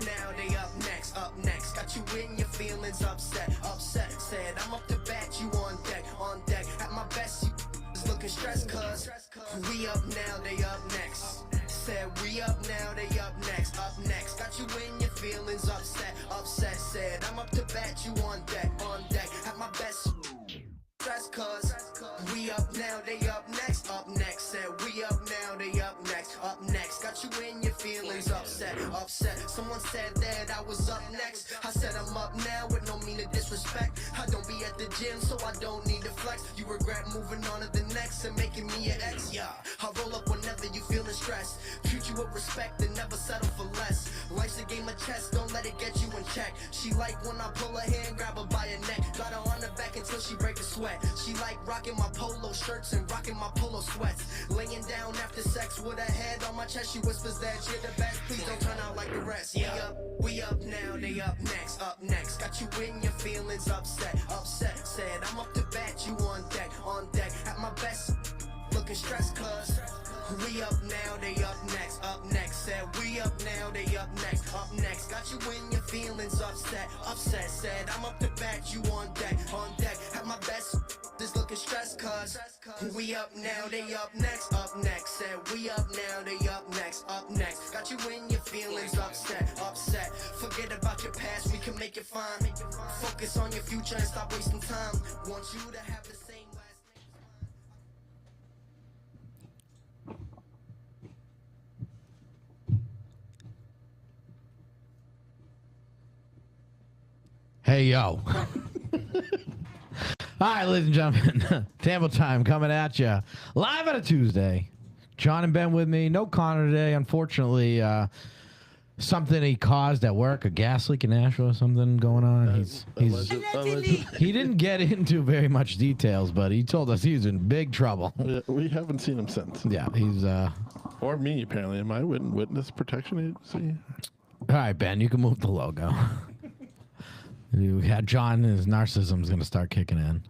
Now they up next, up next. Got you in your feelings upset, upset. Said I'm up to bat, you on deck, on deck. At my best, you is looking stressed, cuz we up now, they up next. Said we up now, they up next, up next. Got you in your feelings upset, upset. Said I'm up to bat, you on deck, on deck. At my best, stress, cuz we up now, they up next, up next. Said we up now, they up next, up next. Got you in your feelings upset, upset. Someone said that I was up next. I said I'm up now with no mean of disrespect. I don't be at the gym, so I don't need to flex. You regret moving on to the next and making me your ex, yeah. I roll up whenever you feeling stressed. Treat you with respect and never settle for less. Life's a game of chess, don't let it get you in check. She like when I pull her hair and grab her by her neck. Got her on her back until she break a sweat. She like rocking my polo shirts and rocking my polo sweats. Laying down after sex with her head on my chest. She whispers that you're the best, please don't turn out like the rest. We up now, they up next, up next. Got you in your feelings upset, upset. Said I'm up to bat, you on deck, on deck. At my best, looking stressed, cuz we up now, they up next, up next. Said we up now, they up next, up next. Got you in your feelings upset, upset. Said I'm up to bat, you on deck, on deck. At my best, is looking stressed, cuz we up now, they up next, up next. Said we up now, they up next, up next. Got you in your feelings upset, upset. Forget about your past, we can make it fine. Focus on your future and stop wasting time. Want you to have the same last name. Hey, yo. All right, ladies and gentlemen, TamboTime coming at you live on a Tuesday. John and Ben with me. No Connor today, unfortunately. Something he caused at work, a gas leak in Nashville or something going on. He didn't get into very much details, but he told us he's in big trouble. Yeah, we haven't seen him since. Yeah, he's... Or me, apparently. Am I witness protection agency? All right, Ben, you can move the logo. You had John, his narcissism is going to start kicking in.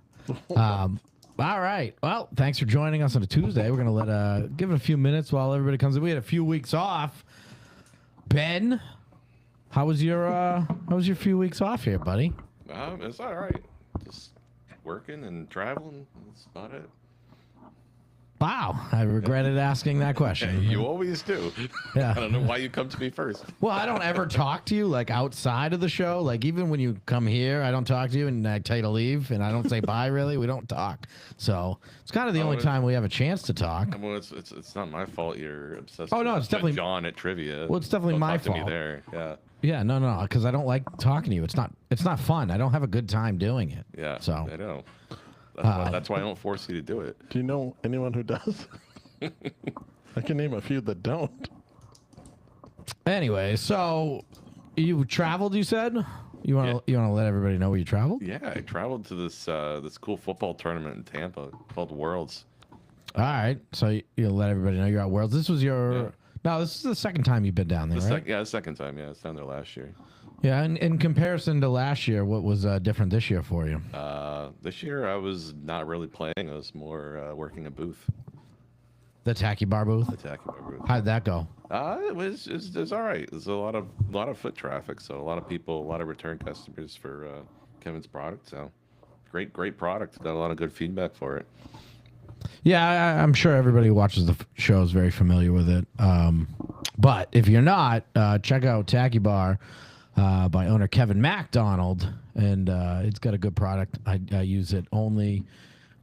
All right. Well, thanks for joining us on a Tuesday. We're going to give it a few minutes while everybody comes in. We had a few weeks off. Ben, how was your few weeks off here, buddy? It's all right. Just working and traveling. That's about it. Wow, I regretted asking that question. You always do. Yeah. I don't know why you come to me first. Well, I don't ever talk to you like outside of the show. Like even when you come here, I don't talk to you, and I tell you to leave, and I don't say bye. Really, we don't talk. So it's kind of the only time we have a chance to talk. Well, it's not my fault. You're obsessed. Oh no, it's definitely John at trivia. Well, it's definitely my fault. To me there. Yeah. Yeah, no, because I don't like talking to you. It's not fun. I don't have a good time doing it. Yeah. So I know. That's why I don't force you to do it. Do you know anyone who does? I can name a few that don't. Anyway, so you traveled, you said? You want to let everybody know where you traveled? Yeah, I traveled to this cool football tournament in Tampa called Worlds. All right. So you'll let everybody know you're at Worlds. This was your... Yeah. No, this is the second time you've been down there, right? The second time. Yeah, I was down there last year. Yeah, and in comparison to last year, what was different this year for you? This year I was not really playing. I was more working a booth. The Tacky Bar booth? The Tacky Bar booth. How'd that go? It was all right. There's a lot of foot traffic, so a lot of people, a lot of return customers for Kevin's product. So great product. Got a lot of good feedback for it. Yeah, I'm sure everybody who watches the show is very familiar with it. But if you're not, check out Tacky Bar by owner Kevin MacDonald, and it's got a good product. I use it only.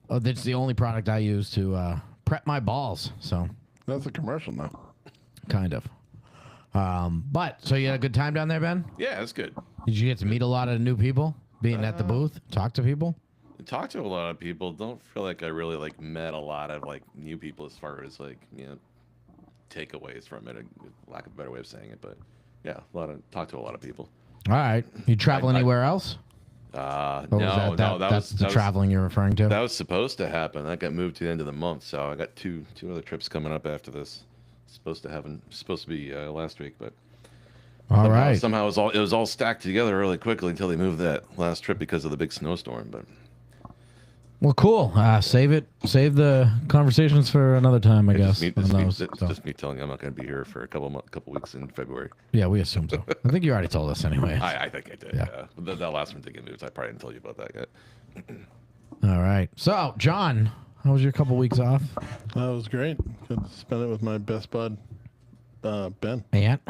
It's the only product I use to prep my balls. So that's a commercial now. Kind of. But so you had a good time down there, Ben? Yeah, it's good. Did you get to meet a lot of new people? Being at the booth, talk to people. Talk to a lot of people. Don't feel like I really met a lot of new people as far as takeaways from it. Lack of a better way of saying it, but yeah, talk to a lot of people. All right, you travel anywhere else? No, that's the traveling you're referring to. That was supposed to happen. That got moved to the end of the month, so I got two other trips coming up after this. Supposed to be last week, but somehow it was all stacked together really quickly until they moved that last trip because of the big snowstorm. But Well, cool. Save the conversations for another time, I guess. Just me telling you I'm not going to be here for a couple weeks in February. Yeah, we assume so. I think you already told us anyway. I think I did. Yeah. That last one did get news. I probably didn't tell you about that yet. All right. So, John, how was your couple weeks off? That was great. Good to spend it with my best bud, Ben. Aunt?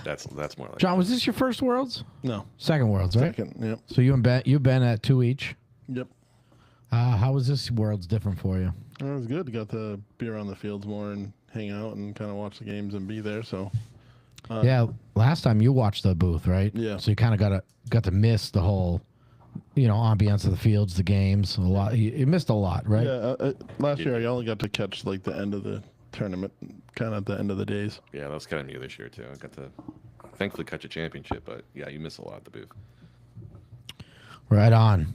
That's more like John, was this your first Worlds? No. Second Worlds, right? Second, yep. So you've been at 2 each. Yep. How was this Worlds different for you? It was good. Got to be around the fields more and hang out and kind of watch the games and be there. So. Yeah, last time you watched the booth, right? Yeah. So you kind of got to miss the whole, ambiance of the fields, the games, a lot. You missed a lot, right? Yeah. Last year I only got to catch like the end of the tournament, kind of at the end of the days. Yeah, that was kind of me this year too. I got to thankfully catch a championship, but yeah, you miss a lot at the booth. Right on.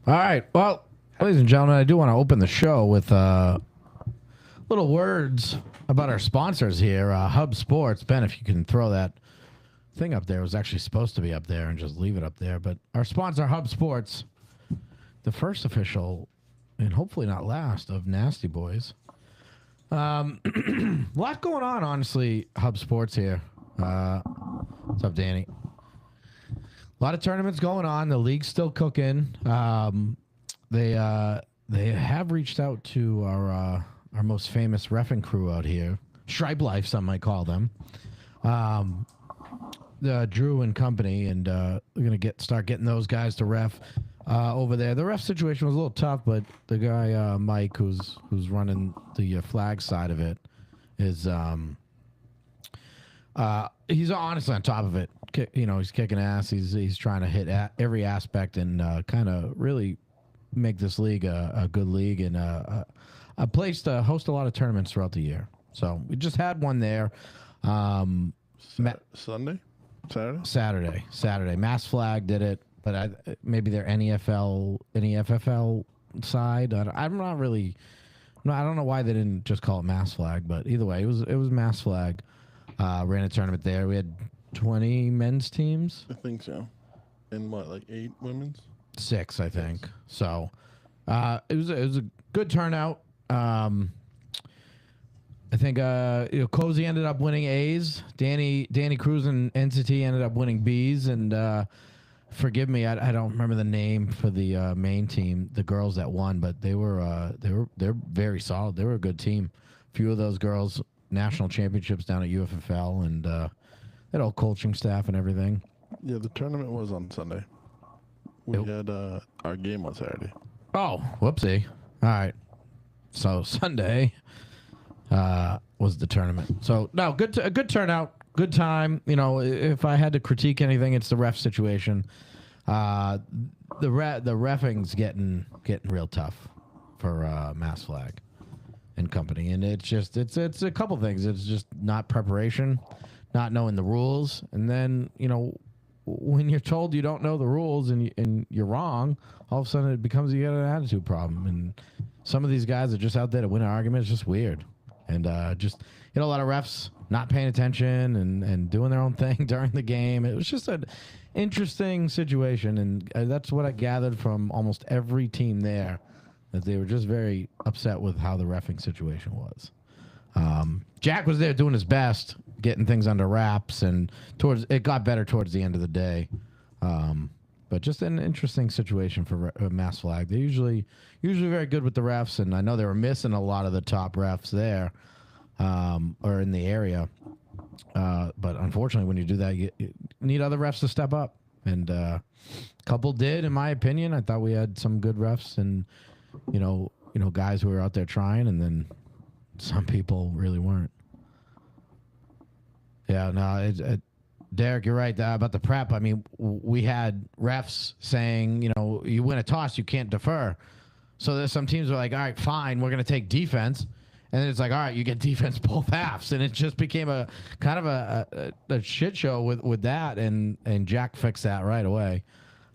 All right. Well, ladies and gentlemen, I do want to open the show with little words about our sponsors here, Hub Sports. Ben, if you can throw that thing up there. It was actually supposed to be up there and just leave it up there. But our sponsor, Hub Sports, the first official, and hopefully not last, of Nasty Boys. A lot going on, honestly, Hub Sports here. What's up, Danny? A lot of tournaments going on. The league's still cooking. They have reached out to our most famous reffing crew out here, Stripe Life, some might call them, the Drew and company, and we're gonna start getting those guys to ref over there. The ref situation was a little tough, but the guy Mike, who's running the flag side of it, is he's honestly on top of it. He's kicking ass. He's trying to hit every aspect and kind of really make this league a good league and a place to host a lot of tournaments throughout the year. So we just had one there. Sunday? Saturday. Mass Flag did it, but maybe their NEFFL side. I'm not really. I don't know why they didn't just call it Mass Flag, but either way, it was Mass Flag. Ran a tournament there. We had 20 men's teams. I think so. And what, like 8 women's? 6, I think. So it was a good turnout. I think Cozy ended up winning A's. Danny Cruz and NCT ended up winning B's. And forgive me, I don't remember the name for the main team, the girls that won, but they're very solid. They were a good team. A few of those girls national championships down at UFFL, and that whole coaching staff and everything. Yeah, the tournament was on Sunday. We had our game on Saturday. Oh, whoopsie. All right. So Sunday was the tournament. So no, a good turnout, good time. If I had to critique anything, it's the ref situation. The reffing's getting real tough for Mass Flag and company, and it's a couple things. It's just not preparation, not knowing the rules, and then when you're told you don't know the rules and you're wrong, all of a sudden it becomes you got an attitude problem. And some of these guys are just out there to win an argument. It's just weird. And just a lot of refs not paying attention and doing their own thing during the game. It was just an interesting situation. And that's what I gathered from almost every team there, that they were just very upset with how the reffing situation was. Jack was there doing his best, getting things under wraps, and it got better towards the end of the day. But just an interesting situation for Mass Flag. They're usually very good with the refs, and I know they were missing a lot of the top refs there, or in the area. But unfortunately, when you do that, you need other refs to step up, and a couple did, in my opinion. I thought we had some good refs, and guys who were out there trying, and then some people really weren't. Yeah, no, Derek, you're right about the prep. I mean, we had refs saying, you win a toss, you can't defer. So there's some teams are like, all right, fine, we're going to take defense. And then it's like, all right, you get defense both halves. And it just became a kind of a shit show with that. And Jack fixed that right away.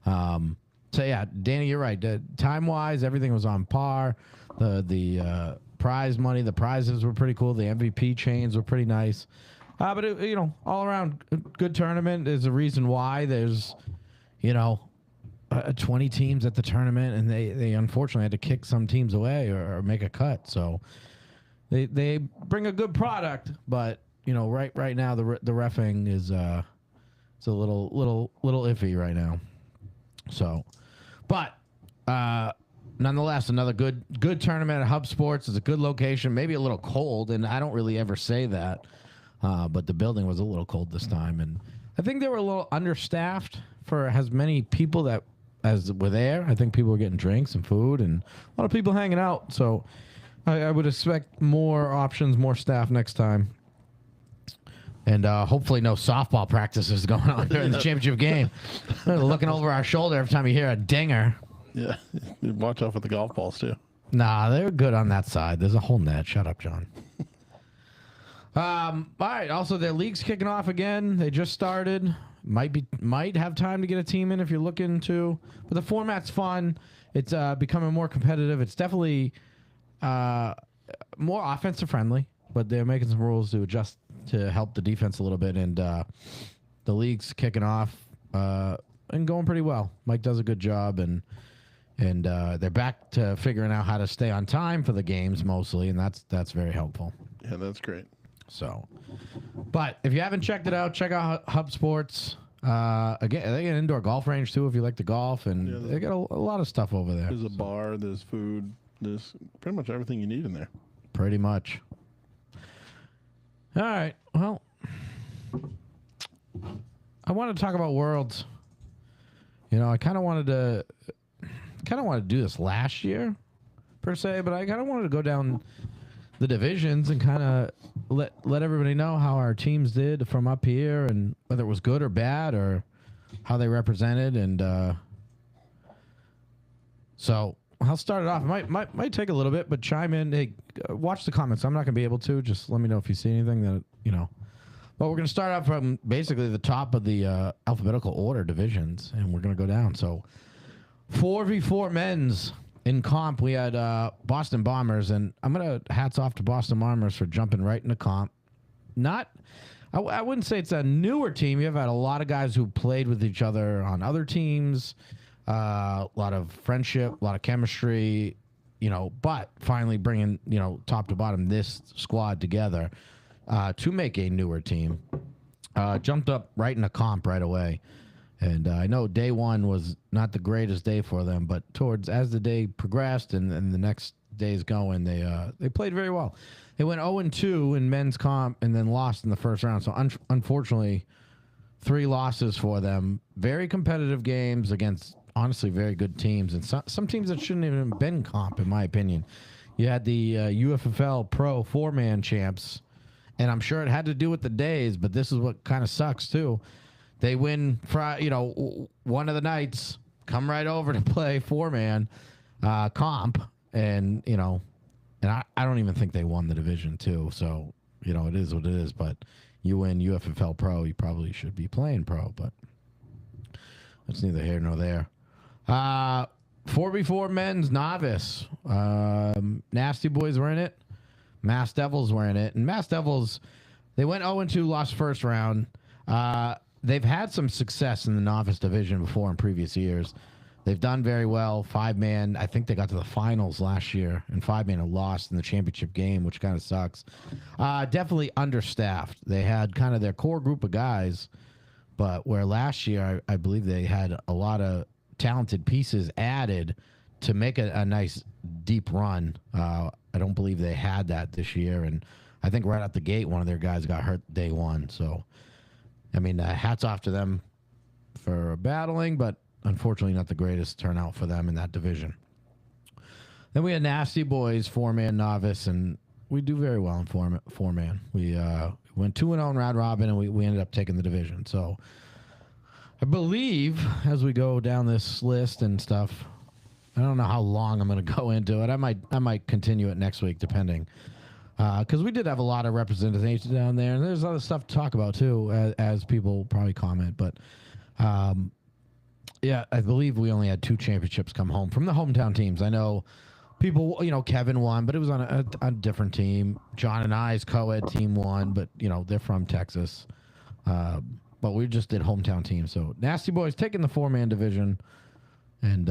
So, yeah, Danny, you're right. Time-wise, everything was on par. The prize money, the prizes were pretty cool. The MVP chains were pretty nice. But, all around, good tournament. There's a reason why. There's, 20 teams at the tournament, and they unfortunately had to kick some teams away or make a cut. So they bring a good product, but right now the reffing is it's a little iffy right now. So, but nonetheless, another good tournament at Hub Sports. It's a good location, maybe a little cold, and I don't really ever say that, but the building was a little cold this time, and I think they were a little understaffed for as many people that as were there. I think people were getting drinks and food, and a lot of people hanging out. So I would expect more options, more staff next time. And hopefully no softball practices going on during the championship game. Looking over our shoulder every time you hear a dinger. Yeah, watch out for the golf balls too. Nah, they're good on that side. There's a whole net. Shut up, John. All right. Also, their league's kicking off again. They just started. Might have time to get a team in if you're looking to. But the format's fun. It's becoming more competitive. It's definitely more offensive friendly, but they're making some rules to adjust to help the defense a little bit. And the league's kicking off and going pretty well. Mike does a good job, and they're back to figuring out how to stay on time for the games mostly, and that's very helpful. Yeah, that's great. So, but if you haven't checked it out, check out Hub Sports. Again, they got an indoor golf range too if you like to golf, and they got a lot of stuff over there. There's a bar, there's food, there's pretty much everything you need in there. Pretty much. All right. Well, I want to talk about Worlds. I kind of wanted to do this last year, per se, but I kind of wanted to go down the divisions and kind of let everybody know how our teams did from up here and whether it was good or bad or how they represented. And so I'll start it off. It might take a little bit, but chime in. Hey, watch the comments. I'm not going to be able to. Just let me know if you see anything that. But we're going to start out from basically the top of the alphabetical order divisions, and we're going to go down. So 4v4 men's. In comp, we had Boston Bombers, and I'm going to hats off to Boston Bombers for jumping right into comp. I wouldn't say it's a newer team. You've had a lot of guys who played with each other on other teams, a lot of friendship, a lot of chemistry, but finally bringing, top to bottom this squad together to make a newer team. Jumped up right into comp right away. And I know day one was not the greatest day for them, but as the day progressed and the next days going, they played very well. They went 0-2 in men's comp and then lost in the first round. So unfortunately, 3 losses for them. Very competitive games against honestly very good teams, and some teams that shouldn't even have been comp, in my opinion. You had the UFFL Pro 4-man champs, and I'm sure it had to do with the days, but this is what kind of sucks too. They win, one of the nights, come right over to play 4-man comp, and I don't even think they won the division too. So it is what it is. But you win UFFL Pro, you probably should be playing Pro, but that's neither here nor there. 4v4 men's novice, Nasty Boys were in it, Mass Devils were in it, and Mass Devils, they went 0-2, lost first round. They've had some success in the novice division before in previous years. They've done very well. 5-man, I think they got to the finals last year, and 5-man have lost in the championship game, which kind of sucks. Definitely understaffed. They had kind of their core group of guys, but where last year I believe they had a lot of talented pieces added to make a nice deep run. I don't believe they had that this year, and I think right out the gate one of their guys got hurt day one, so... hats off to them for battling, but unfortunately not the greatest turnout for them in that division. Then we had Nasty Boys, 4-man novice, and we do very well in 4-man. We went 2-0 in round robin, and we ended up taking the division. So I believe as we go down this list and stuff, I don't know how long I'm going to go into it. I might continue it next week, depending. Because we did have a lot of representation down there, and there's other stuff to talk about too, as people probably comment. But yeah, I believe we only had 2 championships come home from the hometown teams. I know people, Kevin won, but it was on a different team. John and I's co-ed team won, but they're from Texas. But we just did hometown teams. So Nasty Boys taking the 4-man division. And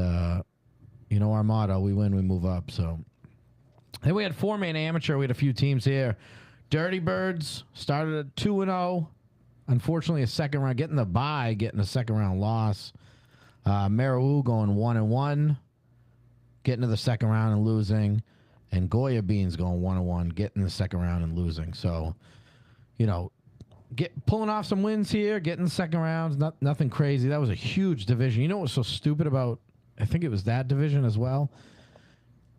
you know our motto: we win, we move up. So then we had 4-man amateur. We had a few teams here. Dirty Birds started at 2-0. Unfortunately, a second round, getting the bye, getting a second round loss. Marawu going 1-1, getting to the second round and losing. And Goya Beans going 1-1, getting the second round and losing. So, you know, pulling off some wins here, getting the second rounds, nothing crazy. That was a huge division. You know what was so stupid about, I think it was that division as well,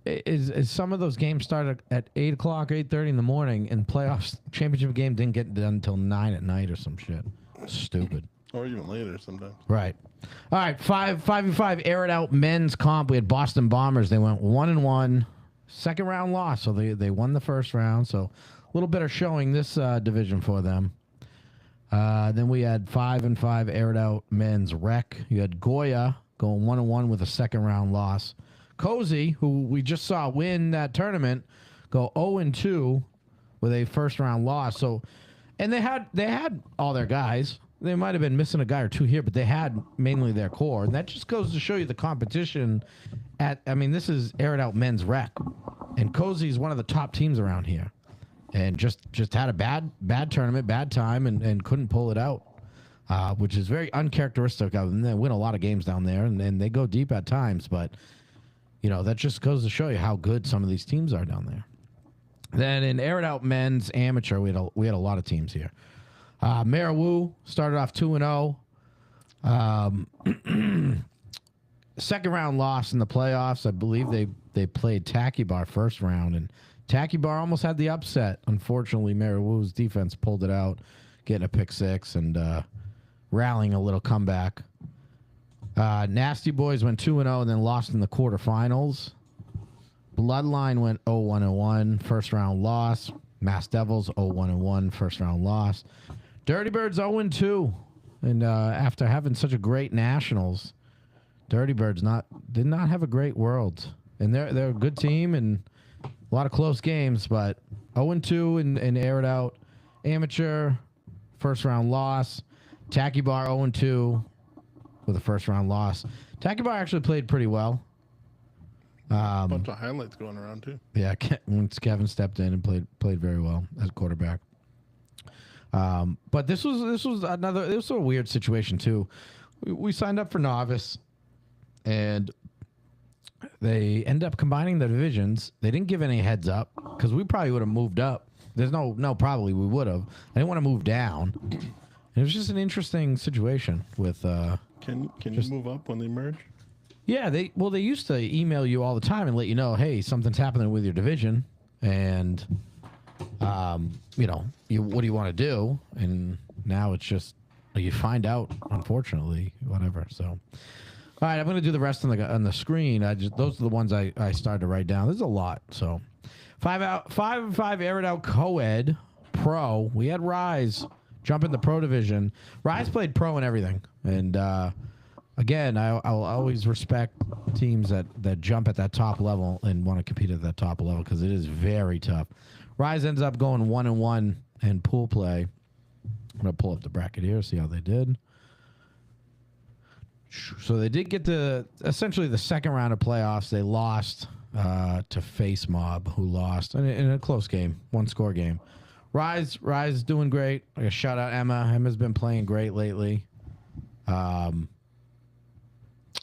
is some of those games started at 8 o'clock, 8:30 in the morning, and playoffs championship game didn't get done until 9 at night or some shit. Stupid. Or even later sometimes. Right. All right, 5v5 air it out men's comp. We had Boston Bombers. They went 1-1. Second round loss, so they won the first round. So a little better showing this division for them. Then we had 5-5 aired out men's rec. You had Goya going 1-1 with a second round loss. Cozy, who we just saw win that tournament, go 0-2 with a first round loss. So, and they had all their guys. They might have been missing a guy or two here, but they had mainly their core, and that just goes to show you the competition. This is aired out men's rec, and Cozy is one of the top teams around here, and just had a bad tournament, bad time, and couldn't pull it out, which is very uncharacteristic of them. They win a lot of games down there, and they go deep at times, but you know that just goes to show you how good some of these teams are down there. Then in aired out men's amateur, we had a lot of teams here. Marawu started off 2-0. Second round loss in the playoffs. I believe they played Tacky Bar first round, and Tacky Bar almost had the upset. Unfortunately, Marawu's defense pulled it out, getting a pick six and rallying a little comeback. Nasty Boys went 2-0 and then lost in the quarterfinals. Bloodline went 0-1-1, first round loss. Mass Devils 0-1-1, first round loss. Dirty Birds 0-2, and after having such a great nationals, Dirty Birds did not have a great Worlds, and they're a good team and a lot of close games, but 0-2 and aired out amateur, first round loss. Tacky Bar 0-2 with a first round loss. Tacky Bar actually played pretty well. A bunch of highlights going around too. Yeah, once Kevin stepped in and played very well as quarterback. But this was a weird situation too. We signed up for novice, and they ended up combining the divisions. They didn't give any heads up because we probably would have moved up. There's probably we would have. I didn't want to move down. It was just an interesting situation with. Can you move up when they merge? Yeah, they used to email you all the time and let you know, hey, something's happening with your division, and what do you want to do? And now it's just you find out, unfortunately, whatever. So, all right, I'm going to do the rest on the screen. Those are the ones I started to write down. There's a lot. So, 5-5 aired out co-ed pro. We had Rise jump in the pro division. Rise played pro and everything, and. Again, I'll always respect teams that jump at that top level and want to compete at that top level because it is very tough. Rise ends up going 1-1 in pool play. I'm going to pull up the bracket here, see how they did. So they did get to essentially the second round of playoffs. They lost to Face Mob, who lost in a close game, one-score game. Rise doing great. I got shout out Emma. Emma's been playing great lately.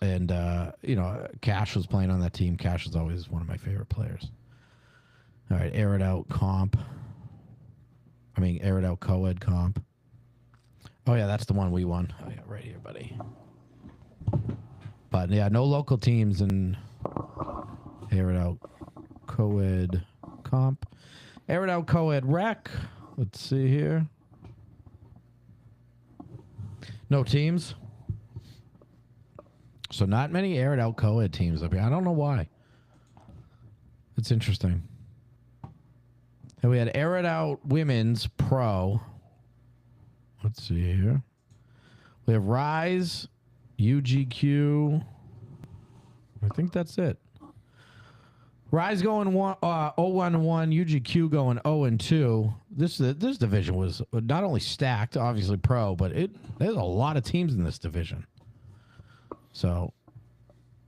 And, Cash was playing on that team. Cash is always one of my favorite players. All right, air it out air it out co-ed comp. Oh, yeah, that's the one we won. Oh, yeah, right here, buddy. But, yeah, no local teams in air it out co-ed comp. Air it out co-ed rec. Let's see here. No teams. So not many aired out co-ed teams up here. I don't know why. It's interesting. And we had aired out women's pro. Let's see here. We have Rise, UGQ. I think that's it. Rise going 0-1-1, UGQ going 0-2. This division was not only stacked, obviously pro, but there's a lot of teams in this division. So,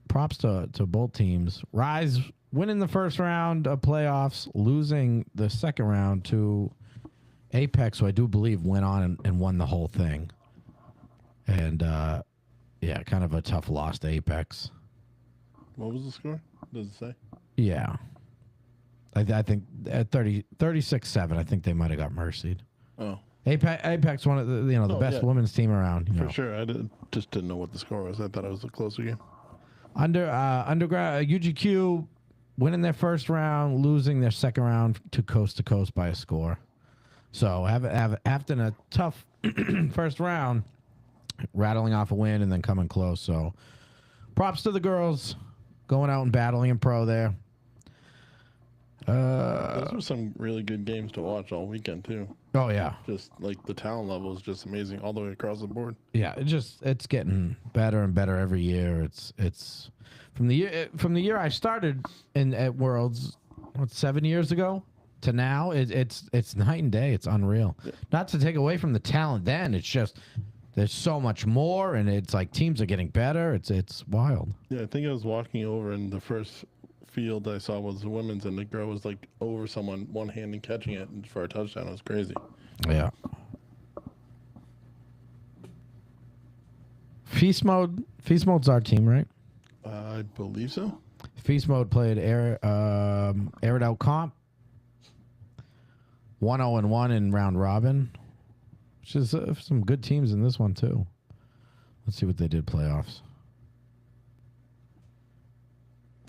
props to both teams. Rise winning the first round of playoffs, losing the second round to Apex, who I do believe went on and won the whole thing. And yeah, kind of a tough loss to Apex. What was the score? Does it say? Yeah. I think at 36-7, I think they might have got mercied. Oh, Apex, one of the the Oh, best yeah. women's team around. for sure. I just didn't know what the score was. I thought it was a closer game. Underground UGQ winning their first round, losing their second round to Coast by a score. So after a tough first round, rattling off a win and then coming close. So props to the girls going out and battling in pro there. Those were some really good games to watch all weekend too. Oh yeah. Just like the talent level is just amazing all the way across the board. Yeah, it's getting better and better every year. It's from the year I started at Worlds, 7 years ago to now. It's night and day. It's unreal. Yeah. Not to take away from the talent, then it's just there's so much more, and it's like teams are getting better. It's wild. Yeah, I think I was walking over, and the first field I saw was the women's, and the girl was like over someone one hand and catching it for a touchdown. It was crazy. Yeah. Feast mode's our team, right? I believe so. Feast mode played aired out comp 1-0-1 in round robin, which is some good teams in this one too. Let's see what they did playoffs.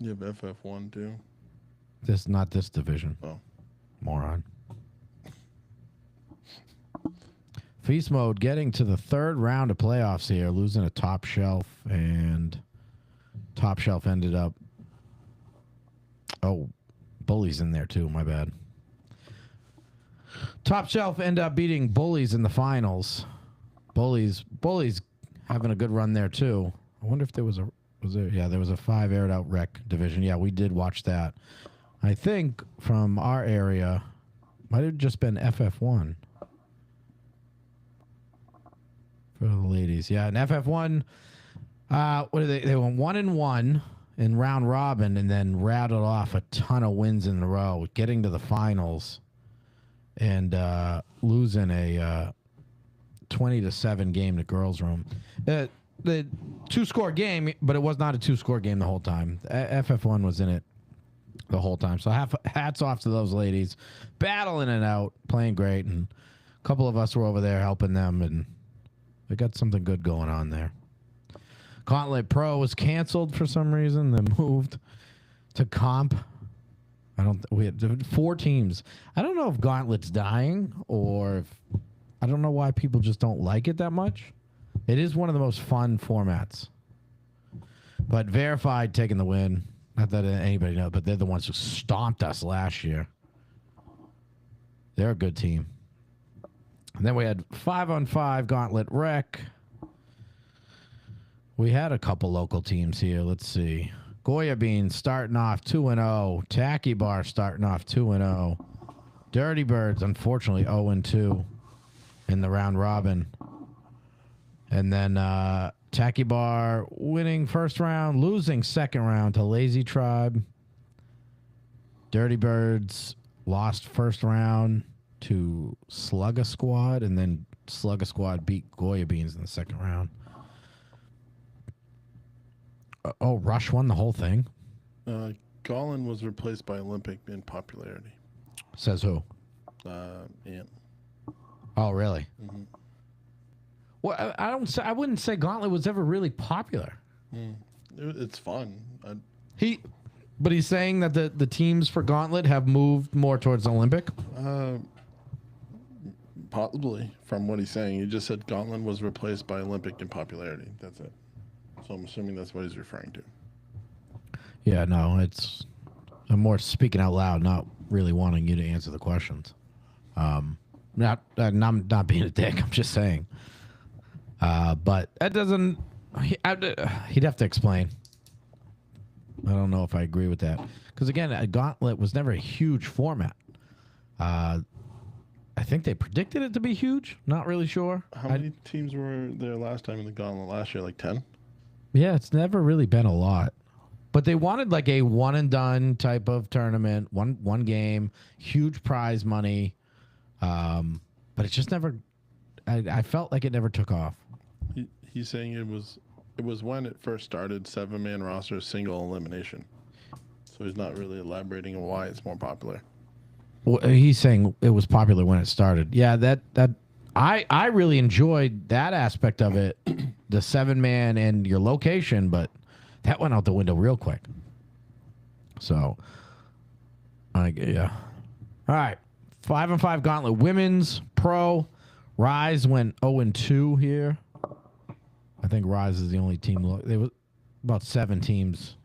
You have FF1 too. Not this division. Oh, moron. Feast mode getting to the third round of playoffs here, losing a Top Shelf, and Top Shelf ended up. Oh, Bullies in there too. My bad. Top Shelf ended up beating Bullies in the finals. Bullies having a good run there too. I wonder if there was there was a 5 aired out rec division. Yeah, we did watch that. I think from our area might have just been FF1 for the ladies. Yeah, and FF1 what did they went 1-1 in round robin and then rattled off a ton of wins in a row, getting to the finals and losing a 20-7 game to Girls Room. The 2-score game, but it was not a 2-score game the whole time. FF1 was in it the whole time. So hats off to those ladies, battling it out, playing great, and a couple of us were over there helping them, and they got something good going on there. Gauntlet Pro was canceled for some reason. They moved to comp. We had 4 teams. I don't know if Gauntlet's dying or if I don't know why people just don't like it that much. It is one of the most fun formats. But Verified taking the win. Not that anybody knows, but they're the ones who stomped us last year. They're a good team. And then we had 5-on-5 Gauntlet Rec. We had a couple local teams here. Let's see. Goya Beans starting off 2-0. Tacky Bar starting off 2-0. Dirty Birds, unfortunately, 0-2 in the round robin. And then Tacky Bar winning first round, losing second round to Lazy Tribe. Dirty Birds lost first round to Slugga Squad, and then Slugga Squad beat Goya Beans in the second round. Rush won the whole thing. Gollin was replaced by Olympic in popularity. Says who? Ant. Oh, really? Mm-hmm. Well, I wouldn't say Gauntlet was ever really popular. It's fun. But he's saying that the teams for Gauntlet have moved more towards Olympic. Possibly, from what he's saying. He just said Gauntlet was replaced by Olympic in popularity. That's it. So I'm assuming that's what he's referring to. Yeah, no, I'm more speaking out loud, not really wanting you to answer the questions. I'm not being a dick. I'm just saying. But that doesn't. He'd have to explain. I don't know if I agree with that because again, a Gauntlet was never a huge format. I think they predicted it to be huge. Not really sure. How many teams were there last time in the Gauntlet last year? Like 10? Yeah, it's never really been a lot. But they wanted like a one and done type of tournament, one game, huge prize money. But it just never. I felt like it never took off. He's saying it was when it first started, 7-man roster, single elimination. So he's not really elaborating on why it's more popular. Well, he's saying it was popular when it started. Yeah, that I really enjoyed that aspect of it, the 7-man and your location, but that went out the window real quick. So, yeah. All right, 5-on-5 gauntlet women's pro. Rise went 0-2 here. I think Rise is the only team. There was about 7 teams,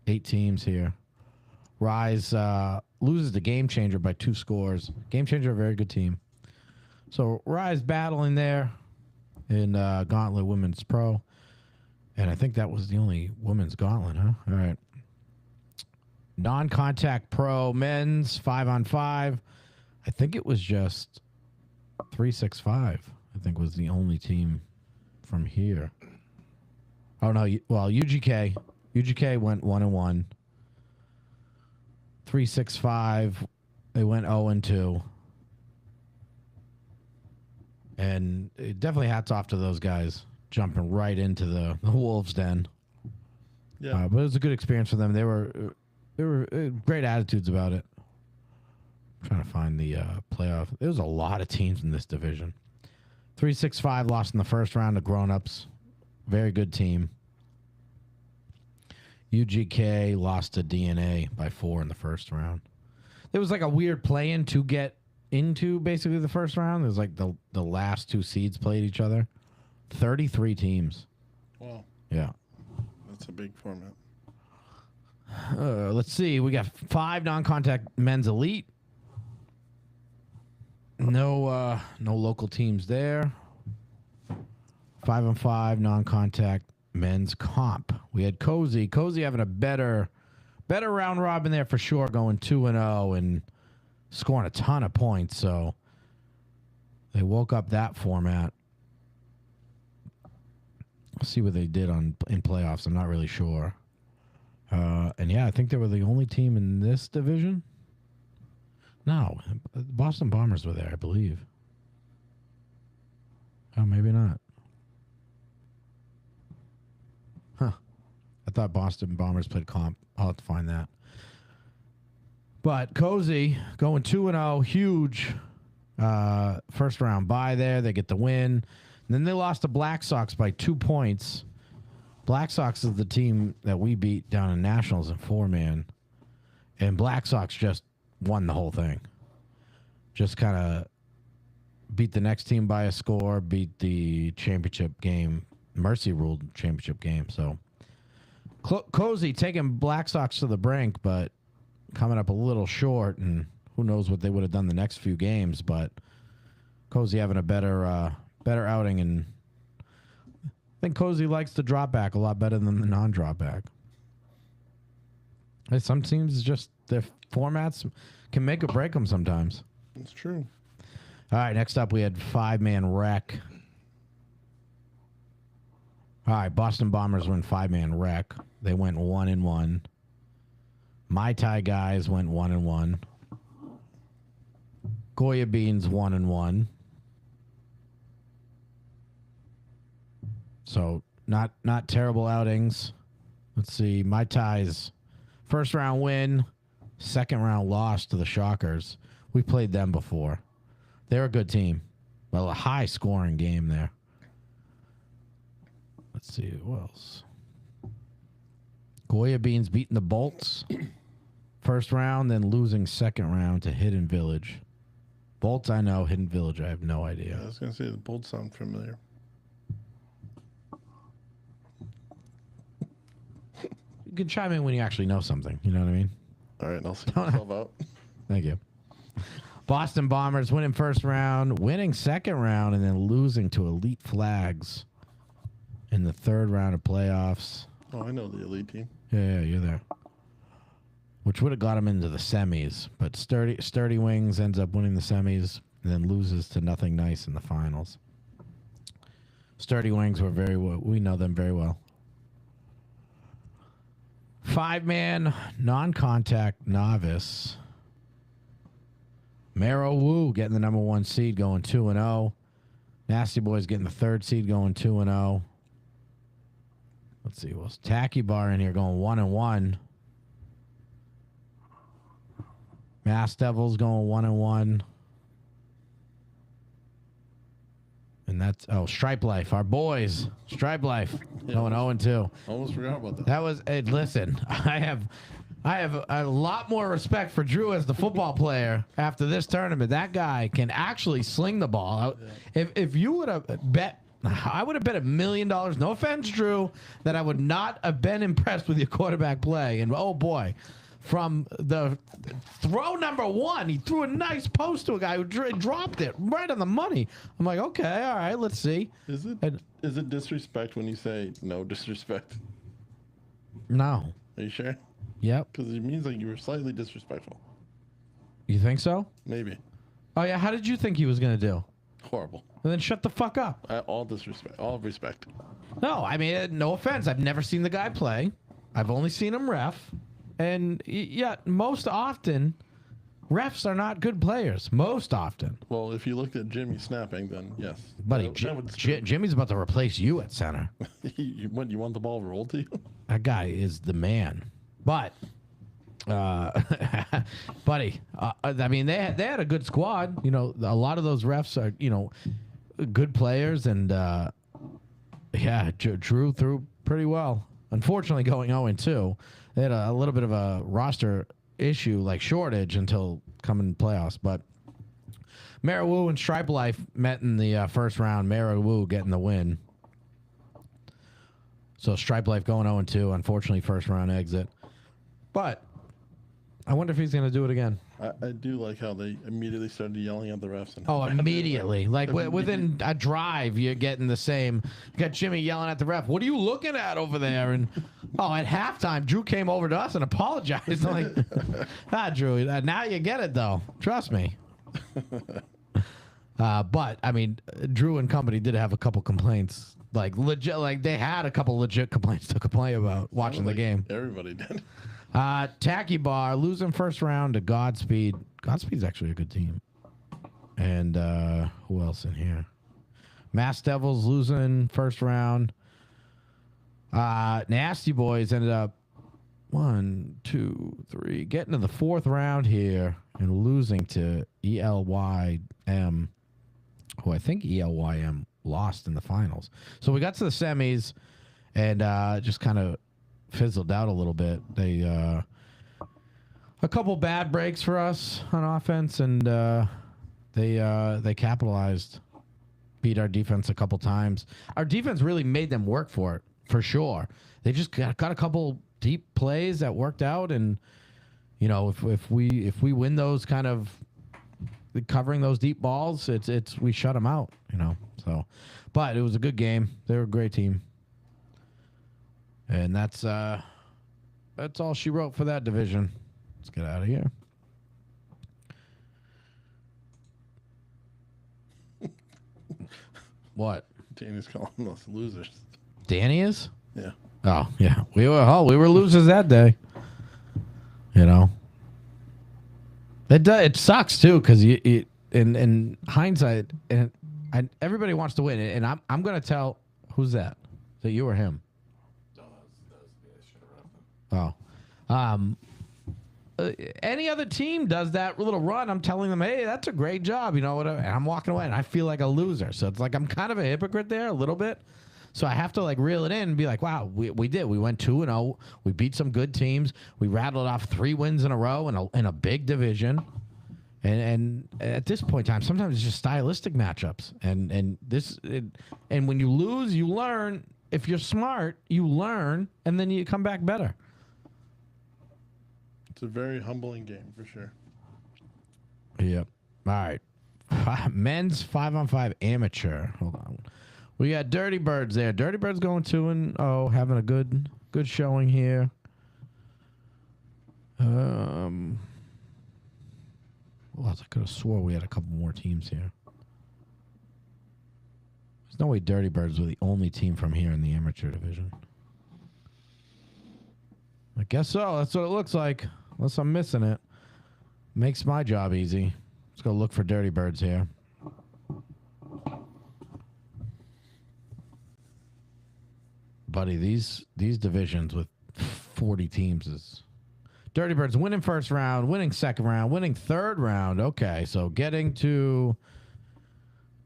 8 teams here. Rise loses to Game Changer by 2 scores. Game Changer, a very good team. So Rise battling there in Gauntlet Women's Pro. And I think that was the only women's gauntlet, huh? All right. Non-contact pro men's 5-on-5. I think it was just 3-6-5. I think was the only team from here. Oh no! Well, UGK went 1-1. 3-6-5. They went 0-2. And it definitely hats off to those guys jumping right into the Wolves' den. Yeah, but it was a good experience for them. They were great attitudes about it. I'm trying to find the playoff. There was a lot of teams in this division. 3-6-5 lost in the first round to Grown Ups. Very good team. UGK lost to DNA by 4 in the first round. There was like a weird play-in to get into basically the first round. It was like the last 2 seeds played each other. 33 teams. wow, Yeah. that's a big format. Let's see. We got 5 non-contact men's elite. No local teams there. 5-on-5 non-contact men's comp. We had Cozy having a better round robin there for sure, going 2-0 and scoring a ton of points. So they woke up that format. Let's see what they did in playoffs. I'm not really sure. And yeah, I think they were the only team in this division. No, Boston Bombers were there, I believe. Oh, maybe not. Huh. I thought Boston Bombers played comp. I'll have to find that. But Cozy going 2-0, huge first round bye there. They get the win. And then they lost to Black Sox by 2 points. Black Sox is the team that we beat down in Nationals in 4-man. And Black Sox just won the whole thing. Just kind of beat the next team by a score, beat the championship game, Mercy ruled championship game. So Cozy taking Black Sox to the brink, but coming up a little short, and who knows what they would have done the next few games. But Cozy having a better outing, and I think Cozy likes to drop back a lot better than the non-drop back. Some teams just their formats can make or break them sometimes. It's true. All right, next up we had 5-man rec. All right, Boston Bombers went 5-man rec. They went 1-1. My Tai guys went 1-1. Goya Beans 1-1. So not terrible outings. Let's see. My Tai's first round win, second round loss to the Shockers. We played them before. They're a good team. Well, a high scoring game there. Let's see who else. Goya Beans beating the Bolts first round, then losing second round to Hidden Village. Bolts I know, Hidden Village I have no idea. I was gonna say the Bolts sound familiar. You can chime in when you actually know something. You know what I mean? All right, I'll see myself out. Thank you. Boston Bombers winning first round, winning second round, and then losing to Elite Flags in the third round of playoffs. Oh, I know the elite team. Yeah, you're there. Which would have got them into the semis, but Sturdy Wings ends up winning the semis and then loses to Nothing Nice in the finals. Sturdy Wings were very well. We know them very well. 5-man non-contact novice. Mero Wu getting the number 1 seed, going 2-0. Nasty Boys getting the 3rd seed, going 2-0. Let's see, what's Tacky Bar in here going 1-1. Mass Devils going 1-1. And that's Stripe Life, our boys. Stripe Life going 0-2. Almost forgot about that. That was listen, I have a lot more respect for Drew as the football player after this tournament. That guy can actually sling the ball. If you would have bet, I would have bet $1 million. No offense, Drew, that I would not have been impressed with your quarterback play. And oh boy, from the throw number 1, he threw a nice post to a guy who dropped it right on the money. I'm like, okay, all right, let's see. Is it disrespect when you say no disrespect? No. Are you sure? Yep. Because it means like you were slightly disrespectful. You think so? Maybe. Oh yeah. How did you think he was gonna do? Horrible. And then shut the fuck up. All disrespect. All respect. No, I mean, no offense. I've never seen the guy play. I've only seen him ref. And yet, most often, refs are not good players. Most often. Well, if you looked at Jimmy snapping, then yes. Buddy, Jimmy's about to replace you at center. you want the ball rolled to you? That guy is the man. But, buddy, I mean, they had a good squad. You know, a lot of those refs are, good players. And, Drew threw pretty well. Unfortunately, going 0-2. They had a little bit of a roster issue, like shortage, until coming playoffs. But Mero Wu and Stripe Life met in the first round. Mero Wu getting the win. So Stripe Life going 0-2. Unfortunately, first round exit. But I wonder if he's going to do it again. I do like how they immediately started yelling at the refs. And Immediately. Like within a drive, you're getting the same. You got Jimmy yelling at the ref. What are you looking at over there? And at halftime, Drew came over to us and apologized. Like, Drew, now you get it, though. Trust me. But, I mean, Drew and company did have a couple complaints. Like, legit, like they had a couple legit complaints to complain about watching the game. Everybody did. Tacky Bar losing first round to Godspeed. Godspeed's actually a good team. And who else in here? Mass Devils losing first round. Nasty Boys ended up 1, 2, 3, getting to the 4th round here and losing to ELYM, who I think ELYM lost in the finals. So we got to the semis and just kind of fizzled out a little bit. They a couple bad breaks for us on offense, and they capitalized, beat our defense a couple times. Our defense really made them work for it, for sure. They just got a couple deep plays that worked out, and if we win those kind of covering those deep balls, it's we shut them out. So, but it was a good game. They were a great team. And that's all she wrote for that division. Let's get out of here. What? Danny's calling us losers. Danny is? Yeah. Oh, yeah. We were losers that day. It sucks too, because in hindsight, and everybody wants to win, and I'm gonna tell who's that? Is it you or him? Any other team does that little run, I'm telling them, hey, that's a great job, and I'm walking away and I feel like a loser. So it's like I'm kind of a hypocrite there a little bit. So I have to like reel it in and be like, wow, we did. We went 2-0. We beat some good teams. We rattled off 3 wins in a row in a big division. And at this point in time, sometimes it's just stylistic matchups. And when you lose, you learn. If you're smart, you learn, and then you come back better. It's a very humbling game for sure. Yep. All right. Men's 5-on-5 amateur. Hold on. We got Dirty Birds there. Dirty Birds going 2-0, having a good showing here. Well, I could have swore we had a couple more teams here. There's no way Dirty Birds were the only team from here in the amateur division. I guess so. That's what it looks like. Unless I'm missing it. Makes my job easy. Let's go look for Dirty Birds here. Buddy, these divisions with 40 teams is... Dirty Birds winning first round, winning second round, winning third round. Okay, so getting to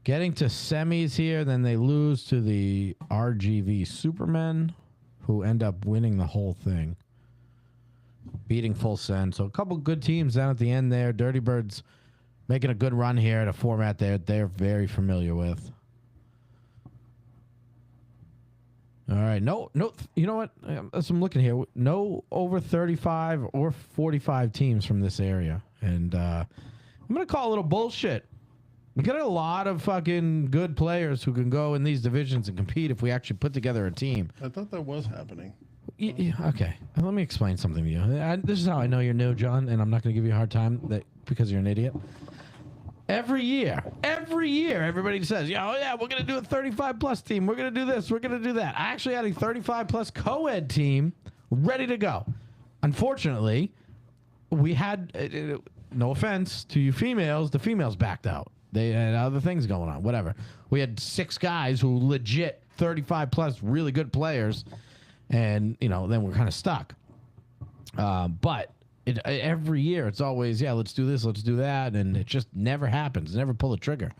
semis here, then they lose to the RGV Supermen, who end up winning the whole thing. Beating Full Send. So a couple good teams down at the end there. Dirty Birds making a good run here at a format they're very familiar with. All right. No, you know what? As I'm looking here, no over 35 or 45 teams from this area. And I'm going to call a little bullshit. We got a lot of fucking good players who can go in these divisions and compete if we actually put together a team. I thought that was happening. Okay. Let me explain something to you. This is how I know you're new, John, and I'm not going to give you a hard time because you're an idiot. Every year, everybody says, yeah, we're going to do a 35-plus team. We're going to do this. We're going to do that. I actually had a 35-plus co-ed team ready to go. Unfortunately, we had, no offense to you females, the females backed out. They had other things going on, whatever. We had 6 guys who legit 35-plus really good players, and, then we're kind of stuck. But... every year it's always, let's do this, let's do that, and it just never happens. Never pull the trigger.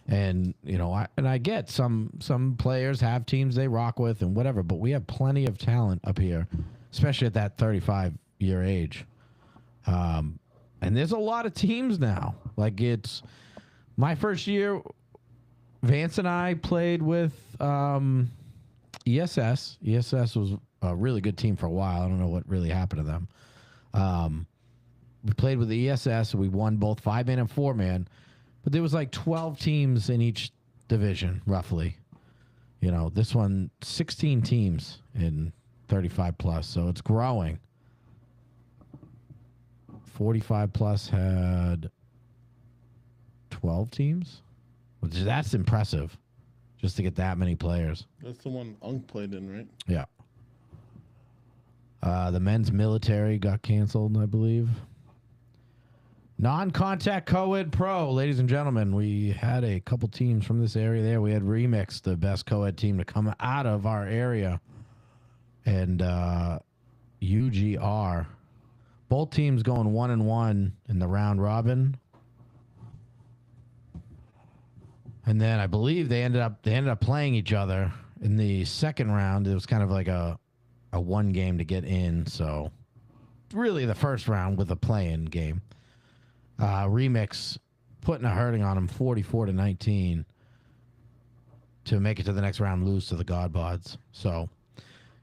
And I get some players have teams they rock with and whatever, but we have plenty of talent up here, especially at that 35-year age. And there's a lot of teams now. Like, it's my first year. Vance and I played with ESS. ESS was a really good team for a while. I don't know what really happened to them. We played with the ESS. We won both 5-man and 4-man, but there was like 12 teams in each division, roughly. This one, 16 teams in 35 plus, so it's growing. 45 plus had 12 teams, which that's impressive, just to get that many players. That's the one Unk played in, right? Yeah. The men's military got canceled, I believe. Non-contact co-ed pro, ladies and gentlemen. We had a couple teams from this area there. We had Remix, the best co-ed team to come out of our area. And UGR. Both teams going 1-1 in the round robin. And then I believe they ended up playing each other in the second round. It was kind of like a one game to get in, so really the first round with a play-in game. Remix putting a hurting on them 44-19 to make it to the next round, lose to the Godbods. So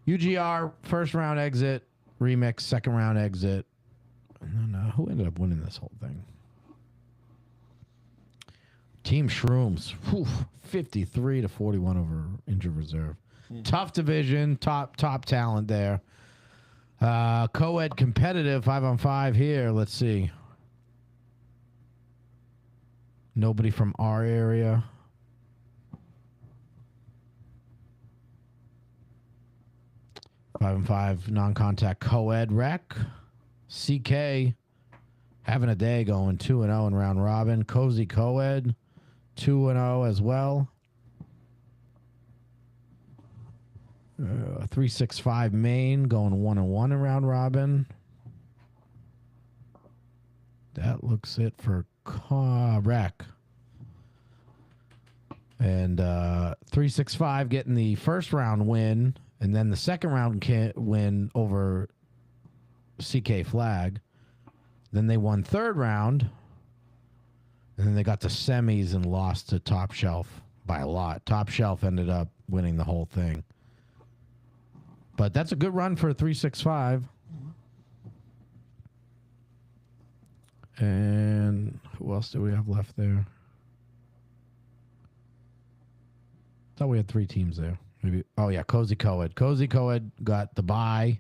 UGR first round exit, Remix second round exit. And then who ended up winning this whole thing? Team Shrooms, 53-41 over injured reserve. Tough division, top talent there. Co-ed competitive 5-on-5 here. Let's see. Nobody from our area. Five and 5 non-contact co-ed rec. CK having a day, going 2-0 in round robin. Cozy co-ed 2-0 as well. 365 Maine going 1-1 in round robin. That looks it for rec. And 365 getting the first round win, and then the second round win over CK Flag. Then they won third round, and then they got to semis and lost to Top Shelf by a lot. Top Shelf ended up winning the whole thing. But that's a good run for 365. And who else do we have left there? Thought we had 3 teams there. Maybe. Oh yeah, Cozy Coed. Cozy Coed got the bye.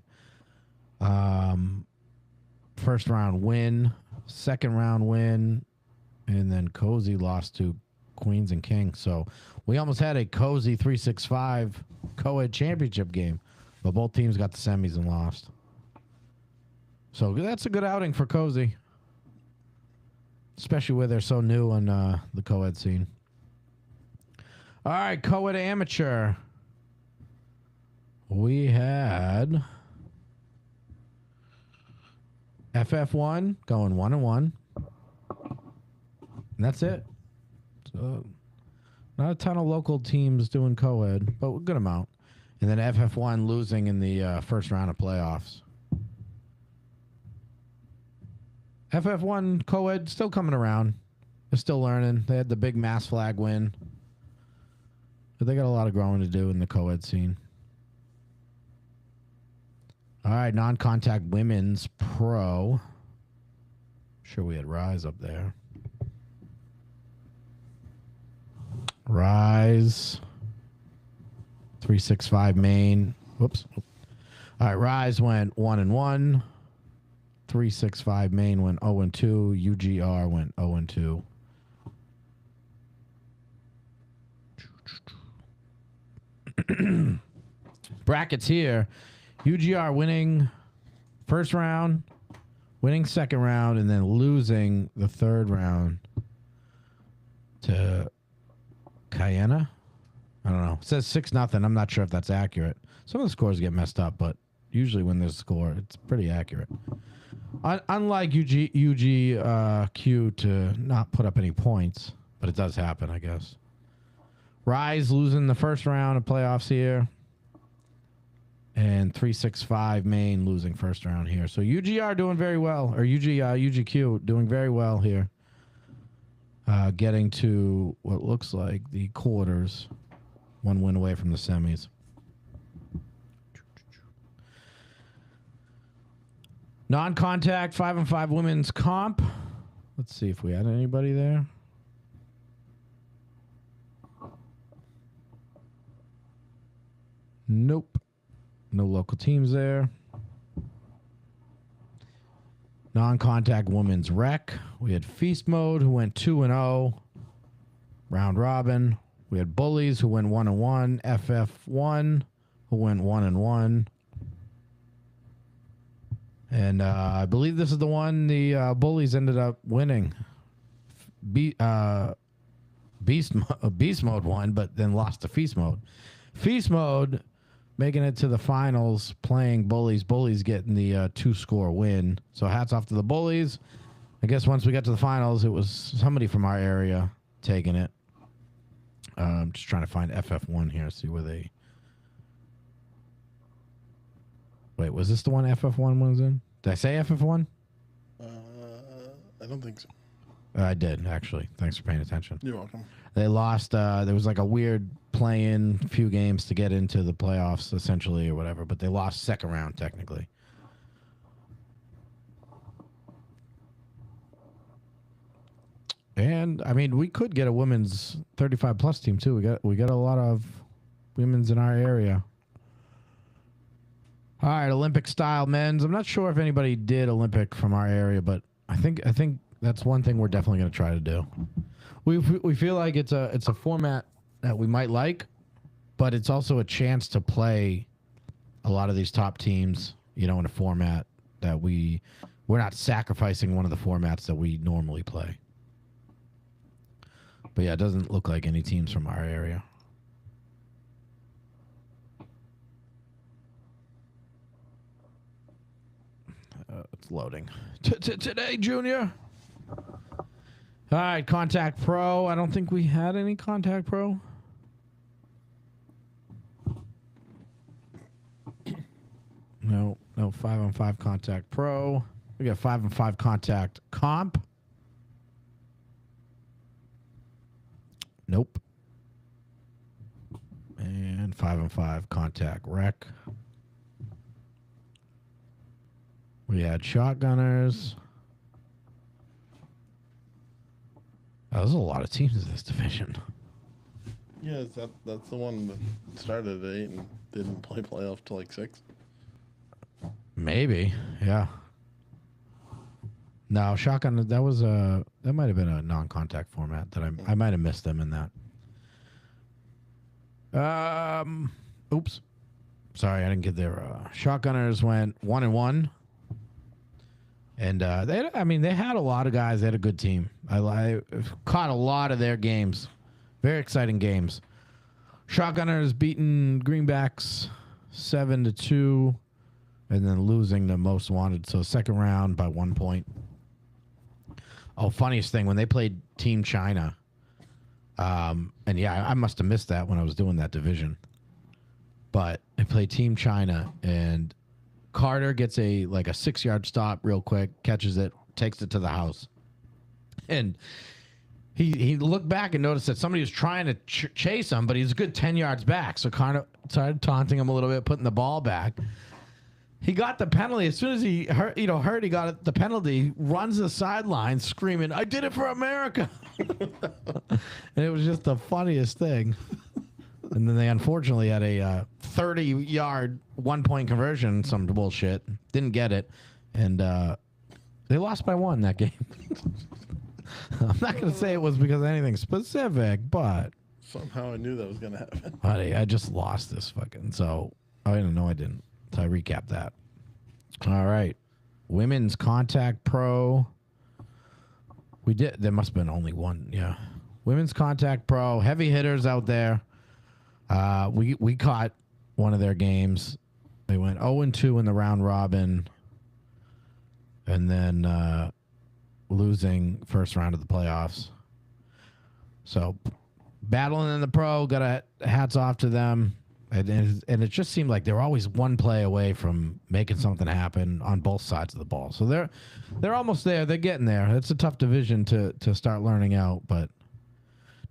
First round win, second round win, and then Cozy lost to Queens and Kings. So we almost had a Cozy 365 Coed championship game, but both teams got the semis and lost. So that's a good outing for Cozy. Especially where they're so new on the co-ed scene. All right, co-ed amateur. We had FF1 going 1-1. And that's it. So not a ton of local teams doing co-ed, but a good amount. And then FF1 losing in the first round of playoffs. FF1 co-ed still coming around. They're still learning. They had the big mass flag win. But they got a lot of growing to do in the co-ed scene. All right, non-contact women's pro. Sure we had Rise up there. Rise. 365 main. Whoops. All right, Rise went 1-1. 365 main went 0-2. UGR went 0-2. Brackets here. UGR winning first round, winning second round, and then losing the third round to Cayena. I don't know. It says 6-0. I'm not sure if that's accurate. Some of the scores get messed up, but usually when there's a score, it's pretty accurate. Unlike UGQ to not put up any points, but it does happen, I guess. Rise losing the first round of playoffs here. And 365 main losing first round here. So UGR doing very well, or UGQ doing very well here. Getting to what looks like the quarters. One win away from the semis. Non-contact 5-on-5 women's comp. Let's see if we had anybody there. Nope. No local teams there. Non-contact women's rec. We had Feast Mode, who went 2-0. Round robin. We had Bullies, who went 1-1. FF1, who went 1-1. And I believe this is the one the Bullies ended up winning. Beast Mode won, but then lost to Feast Mode. Feast Mode making it to the finals, playing Bullies. Bullies getting the 2-score win. So hats off to the Bullies. I guess once we got to the finals, it was somebody from our area taking it. I'm just trying to find FF1 here, see where they... Wait, was this the one FF1 was in? Did I say FF1? I don't think so. I did, actually. Thanks for paying attention. You're welcome. They lost. There was like a weird play-in few games to get into the playoffs, essentially, or whatever. But they lost second round, technically. And, I mean, we could get a women's 35-plus team, too. We got a lot of women's in our area. All right, Olympic-style men's. I'm not sure if anybody did Olympic from our area, but I think that's one thing we're definitely going to try to do. We feel like it's a format that we might like, but it's also a chance to play a lot of these top teams, you know, in a format that we're not sacrificing one of the formats that we normally play. But yeah, it doesn't look like any teams from our area. It's loading. Today, Junior. All right, Contact Pro. I don't think we had any Contact Pro. No 5-on-5 Contact Pro. We got 5-on-5 Contact Comp. Nope. And 5-on-5 Contact Rec. We had Shotgunners. Oh, there's a lot of teams in this division. Yeah, that's the one that started at 8 and didn't play playoff till like 6. Maybe, yeah. No, Shotgun. That might have been a non-contact format that I might have missed them in that. Oops. Sorry, I didn't get there. Shotgunners went 1-1. And they had a lot of guys. They had a good team. I caught a lot of their games. Very exciting games. Shotgunners beating Greenbacks 7-2, and then losing the Most Wanted. So second round by 1 point. Oh, funniest thing, when they played Team China, and yeah, I must have missed that when I was doing that division. But they played Team China, and Carter gets a 6-yard stop real quick, catches it, takes it to the house. And he looked back and noticed that somebody was trying to chase him, but he's a good 10 yards back. So Carter started taunting him a little bit, putting the ball back. He got the penalty. As soon as he heard he got the penalty, runs the sideline screaming, "I did it for America." And it was just the funniest thing. And then they unfortunately had a 30-yard 1-point conversion, some bullshit. Didn't get it. And they lost by 1 that game. I'm not going to say it was because of anything specific, but Somehow I knew that was going to happen. buddy, I just lost this fucking. So I didn't know I didn't. So I recapped that. All right. Women's Contact Pro. We did. There must have been only one. Yeah. Women's Contact Pro. Heavy hitters out there. We caught one of their games. They went 0-2 in the round robin, and then losing first round of the playoffs. So battling in the pro, got a hats off to them. And it just seemed like they were always one play away from making something happen on both sides of the ball. So they're almost there. They're getting there. It's a tough division to start learning out, but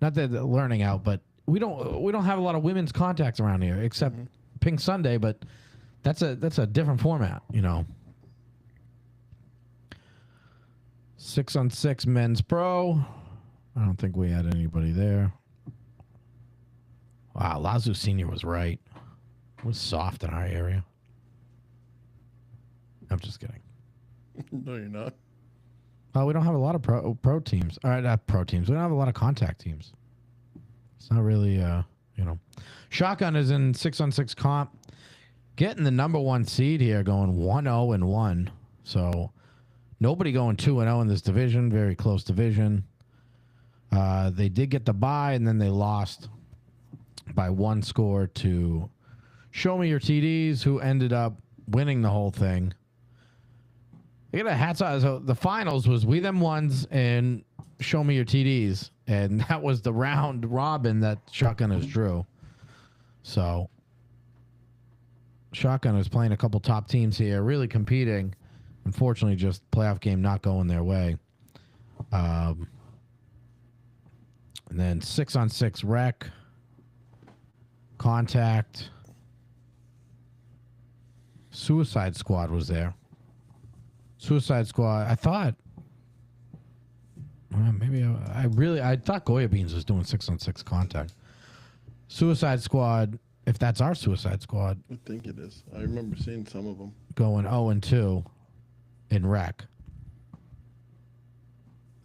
not that they're learning out, but we don't have a lot of women's contacts around here except Pink Sunday, but that's a different format, 6-on-6 men's pro. I don't think we had anybody there. Wow, Lazu Senior was right. It was soft in our area. I'm just kidding. No, you're not. Oh, we don't have a lot of pro teams. All right, not pro teams. We don't have a lot of contact teams. It's not really, Shotgun is in 6-on-6 comp. Getting the number 1 seed here, going 1-0-1. So nobody going 2-0 in this division. Very close division. They did get the bye, and then they lost by 1 score to Show Me Your TDs, who ended up winning the whole thing. They got a hats off. So the finals was We Them Ones and Show Me Your TDs, and that was the round robin that Shotgunners drew. So Shotgunners playing a couple top teams here, really competing. Unfortunately, just playoff game not going their way. And then 6-on-6 rec. Contact. Suicide Squad was there. Suicide Squad. I thought. Maybe I thought Goya Beans was doing 6-on-6 contact. Suicide Squad. If that's our Suicide Squad. I think it is. I remember seeing some of them. Going 0-2 in rec.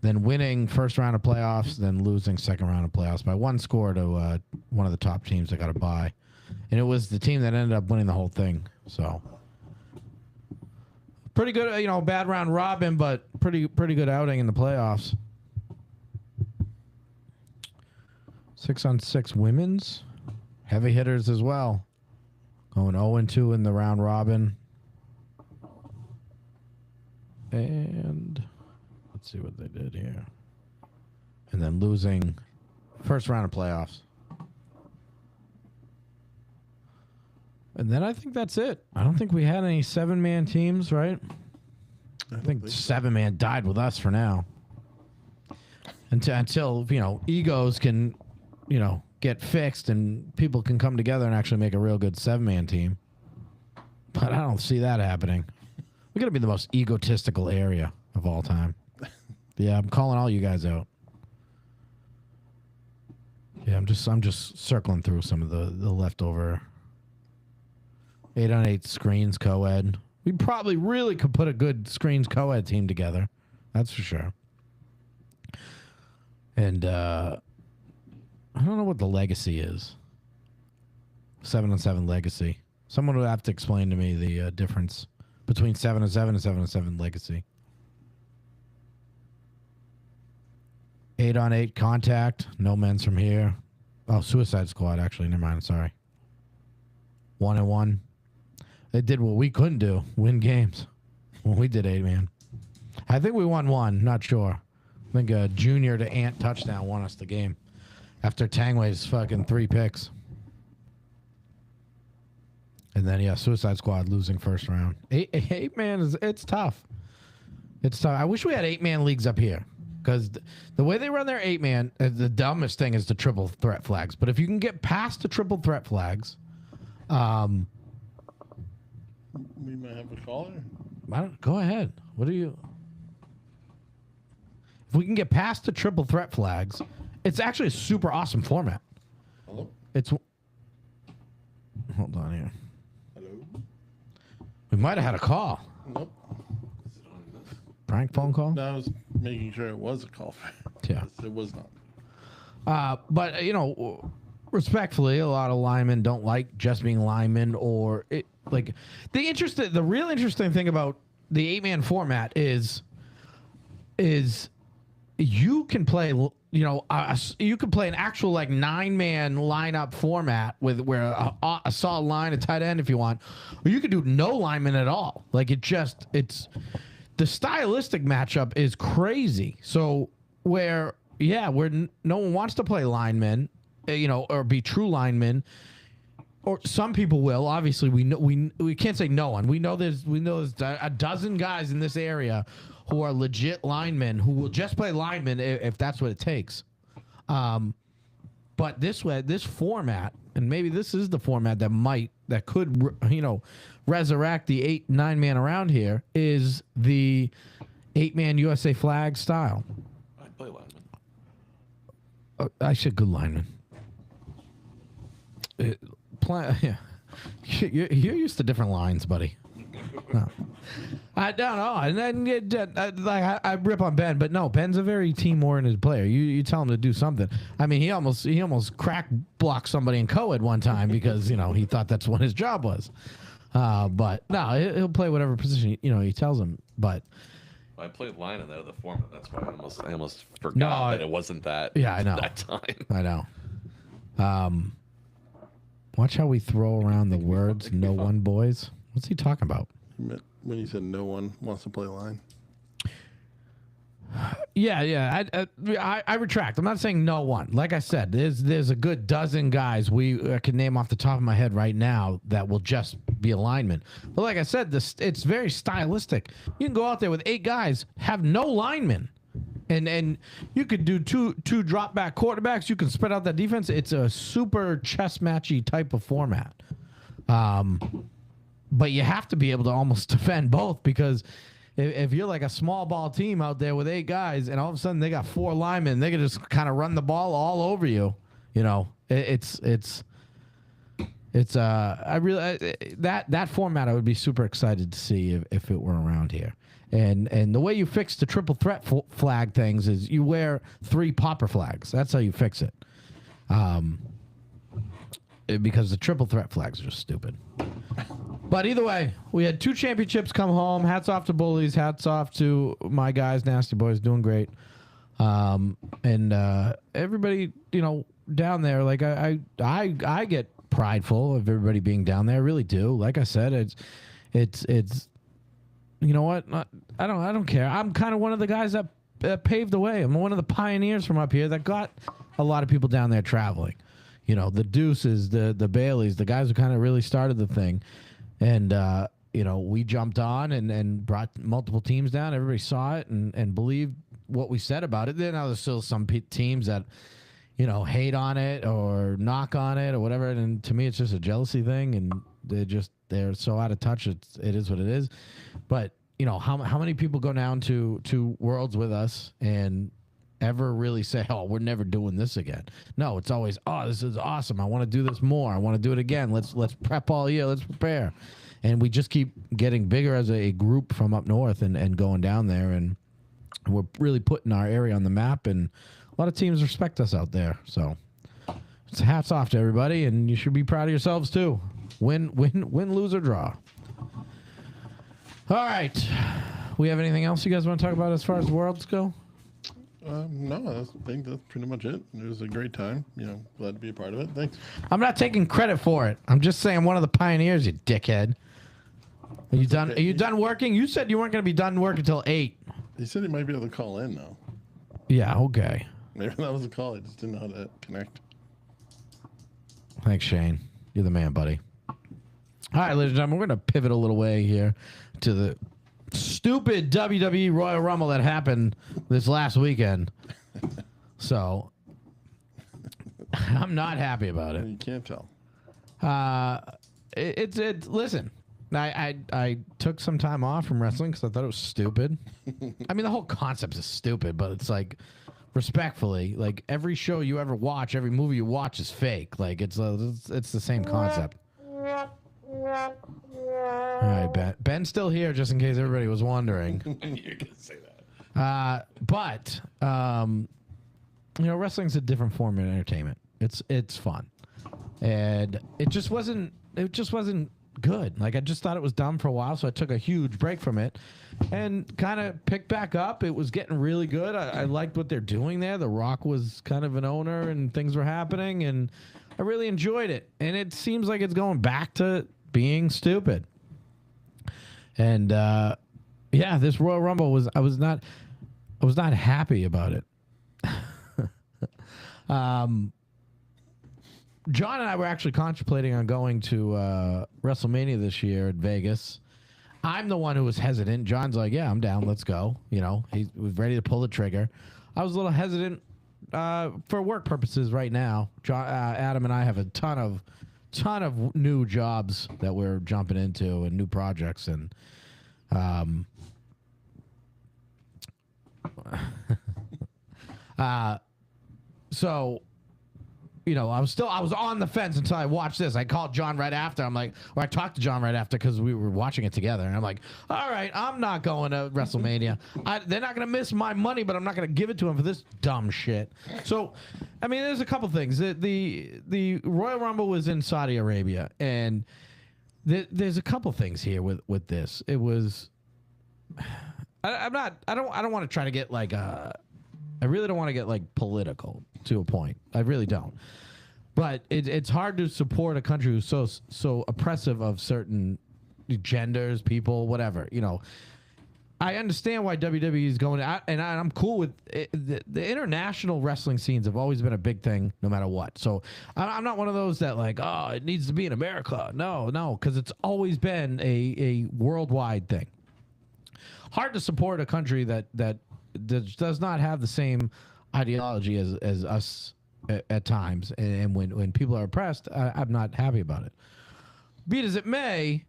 Then winning first round of playoffs, then losing second round of playoffs by 1 score to one of the top teams that got a bye. And it was the team that ended up winning the whole thing. So pretty good, bad round robin, but pretty good outing in the playoffs. 6-on-6 women's. Heavy hitters as well. Going 0-2 in the round robin. And let's see what they did here. And then losing first round of playoffs. And then I think that's it. I don't think we had any 7-man teams, right? I think 7-man died with us for now. Until egos can, get fixed and people can come together and actually make a real good 7-man team. But I don't see that happening. We're going to be the most egotistical area of all time. Yeah, I'm calling all you guys out. Yeah, I'm just circling through some of the leftover 8-on-8 screens co-ed. We probably really could put a good screens co-ed team together. That's for sure. And I don't know what the legacy is. 7-on-7 legacy. Someone would have to explain to me the difference between 7-on-7 and 7-on-7 legacy. 8-on-8 contact. No men's from here. Oh, Suicide Squad, actually. Never mind. Sorry. 1-1. They did what we couldn't do. Win games. When we did 8-man. I think we won one. Not sure. I think a junior to Ant touchdown won us the game. After Tangway's fucking 3 picks. And then, yeah, Suicide Squad losing first round. 8-man, it's tough. It's tough. I wish we had 8-man leagues up here. Because the way they run their 8-man, the dumbest thing is the triple threat flags. But if you can get past the triple threat flags, We might have a caller. go ahead. What do you? If we can get past the triple threat flags, it's actually a super awesome format. Hello? It's. Hold on here. Hello? We might have had a call. Nope. Prank phone call? No, I was making sure it was a call. Yeah. It was not. But, respectfully, a lot of linemen don't like just being linemen or it. Like the real interesting thing about the 8-man format is you can play, you can play an actual 9-man lineup format with where a solid line, a tight end if you want, or you could do no linemen at all. The stylistic matchup is crazy. So where no one wants to play linemen, or be true linemen, or some people will. Obviously, we can't say no one. We know there's a dozen guys in this area who are legit linemen who will just play linemen if that's what it takes. But this format, and maybe this is the format that could resurrect the 8-9-man around here, is the 8-man USA flag style. I'd play lineman. I said good lineman. Yeah. You're used to different lines, buddy. No. I don't know. I rip on Ben, but no, Ben's a very team-oriented player. You tell him to do something. I mean, he almost crack blocked somebody in co-ed one time because he thought that's what his job was. But no, he'll play whatever position he tells him. But I played line in that other format. That's why I almost forgot that it wasn't that. Yeah, I know. That time. I know. Watch how we throw around the words "no one, boys." What's he talking about? When he said no one wants to play line. Yeah. I retract. I'm not saying no one. Like I said, there's a good dozen guys I can name off the top of my head right now that will just be a lineman. But like I said, it's very stylistic. You can go out there with 8 guys, have no linemen, and you could do two drop back quarterbacks. You can spread out that defense. It's a super chess matchy type of format. But you have to be able to almost defend both, because if you're like a small ball team out there with 8 guys and all of a sudden they got 4 linemen, they can just kind of run the ball all over you. That format I would be super excited to see if it were around here. And the way you fix the triple threat flag things is you wear 3 popper flags. That's how you fix it. Because the triple threat flags are just stupid. But either way, we had 2 championships come home. Hats off to Bullies. Hats off to my guys, Nasty Boys, doing great. And everybody, down there, like I get prideful of everybody being down there. I really do. Like I said, it's you know what? I don't care. I'm kind of one of the guys that paved the way. I'm one of the pioneers from up here that got a lot of people down there traveling. The Deuces, the Baileys, the guys who kind of really started the thing. And, we jumped on and brought multiple teams down. Everybody saw it and believed what we said about it. Then there's still some teams that, hate on it or knock on it or whatever. And to me, it's just a jealousy thing. And they're so out of touch. It is what it is. But, how many people go down to Worlds with us and ever really say, oh, we're never doing this again? No, it's always, oh, this is awesome. I want to do this more. I want to do it again. Let's prep all year. Let's prepare. And we just keep getting bigger as a group from up north and going down there. And we're really putting our area on the map. And a lot of teams respect us out there. So it's hats off to everybody. And you should be proud of yourselves too. Win, lose, or draw. All right. We have anything else you guys want to talk about as far as the Worlds go? No, I think that's pretty much it. It was a great time. Glad to be a part of it. Thanks. I'm not taking credit for it. I'm just saying I'm one of the pioneers, you dickhead. Are you done? okay. Are you done working? You said you weren't going to be done work until 8. He said he might be able to call in now. Yeah, okay. Maybe that was a call. I just didn't know how to connect. Thanks, Shane. You're the man, buddy. All right, ladies and gentlemen, we're going to pivot a little way here to the stupid WWE Royal Rumble that happened this last weekend. So, I'm not happy about it. You can't tell. It's listen. I took some time off from wrestling because I thought it was stupid. I mean, the whole concept is stupid, but it's like, respectfully, like every show you ever watch, every movie you watch is fake. Like it's the same concept. All right, Ben's still here, just in case everybody was wondering. You're gonna say that. But wrestling's a different form of entertainment. It's fun, and it just wasn't good. Like I just thought it was dumb for a while, so I took a huge break from it and kind of picked back up. It was getting really good. I liked what they're doing there. The Rock was kind of an owner and things were happening, and I really enjoyed it. And it seems like it's going back to being stupid. And this Royal Rumble I was not happy about it. John and I were actually contemplating on going to WrestleMania this year at Vegas. I'm the one who was hesitant. John's like, yeah, I'm down. Let's go. He was ready to pull the trigger. I was a little hesitant for work purposes right now. Adam and I have a ton of new jobs that we're jumping into and new projects. And so... I was on the fence until I watched this. I called John right after. I talked to John right after because we were watching it together. And I'm like, all right, I'm not going to WrestleMania. They're not going to miss my money, but I'm not going to give it to them for this dumb shit. So, I mean, there's a couple things. The Royal Rumble was in Saudi Arabia, and there's a couple things here with this. It was, I don't want to try to get like I really don't want to get like political to a point. I really don't. But it's hard to support a country who's so oppressive of certain genders, people, whatever. I understand why WWE is going, and I'm cool with it. The international wrestling scenes have always been a big thing, no matter what. So I'm not one of those that like, oh, it needs to be in America. No, because it's always been a worldwide thing. Hard to support a country that does not have the same ideology as us at times, and when people are oppressed, I'm not happy about it. Be it as it may,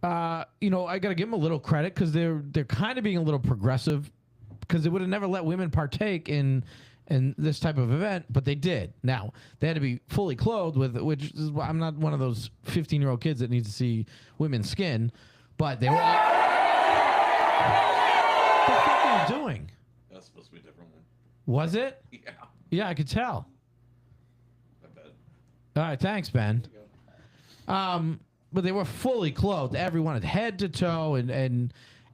I got to give them a little credit because they're kind of being a little progressive, because they would have never let women partake in this type of event, but they did. Now they had to be fully clothed which is why I'm not one of those 15-year-old kids that needs to see women's skin, but they were all. What the fuck are you doing? That's supposed to be a different one. Was it? Yeah. Yeah, I could tell. I bet. All right, thanks, Ben. But they were fully clothed, everyone, head to toe, and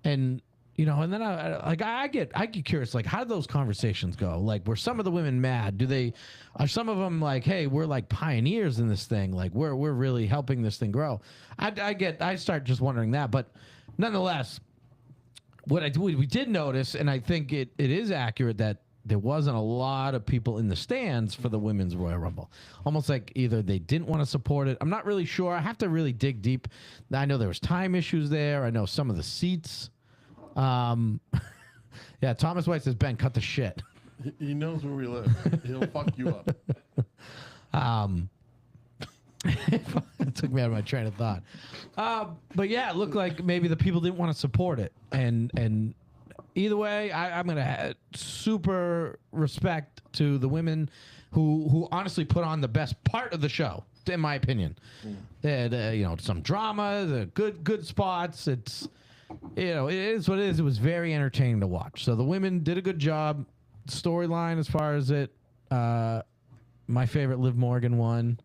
then I get curious, like, how did those conversations go? Like, were some of the women mad? Are some of them like, hey, we're like pioneers in this thing, like we're really helping this thing grow? I start just wondering that, but nonetheless, we did notice, and I think it is accurate, that there wasn't a lot of people in the stands for the Women's Royal Rumble. Almost like either they didn't want to support it. I'm not really sure. I have to really dig deep. I know there was time issues there. I know some of the seats. Yeah, Thomas White says, Ben, cut the shit. He knows where we live. He'll fuck you up. It took me out of my train of thought. But yeah, it looked like maybe the people didn't want to support it. And either way, I'm going to have super respect to the women who honestly put on the best part of the show, in my opinion. They had, some drama, the good spots. It is what it is. It was very entertaining to watch. So the women did a good job. Storyline as far as it, my favorite, Liv Morgan won.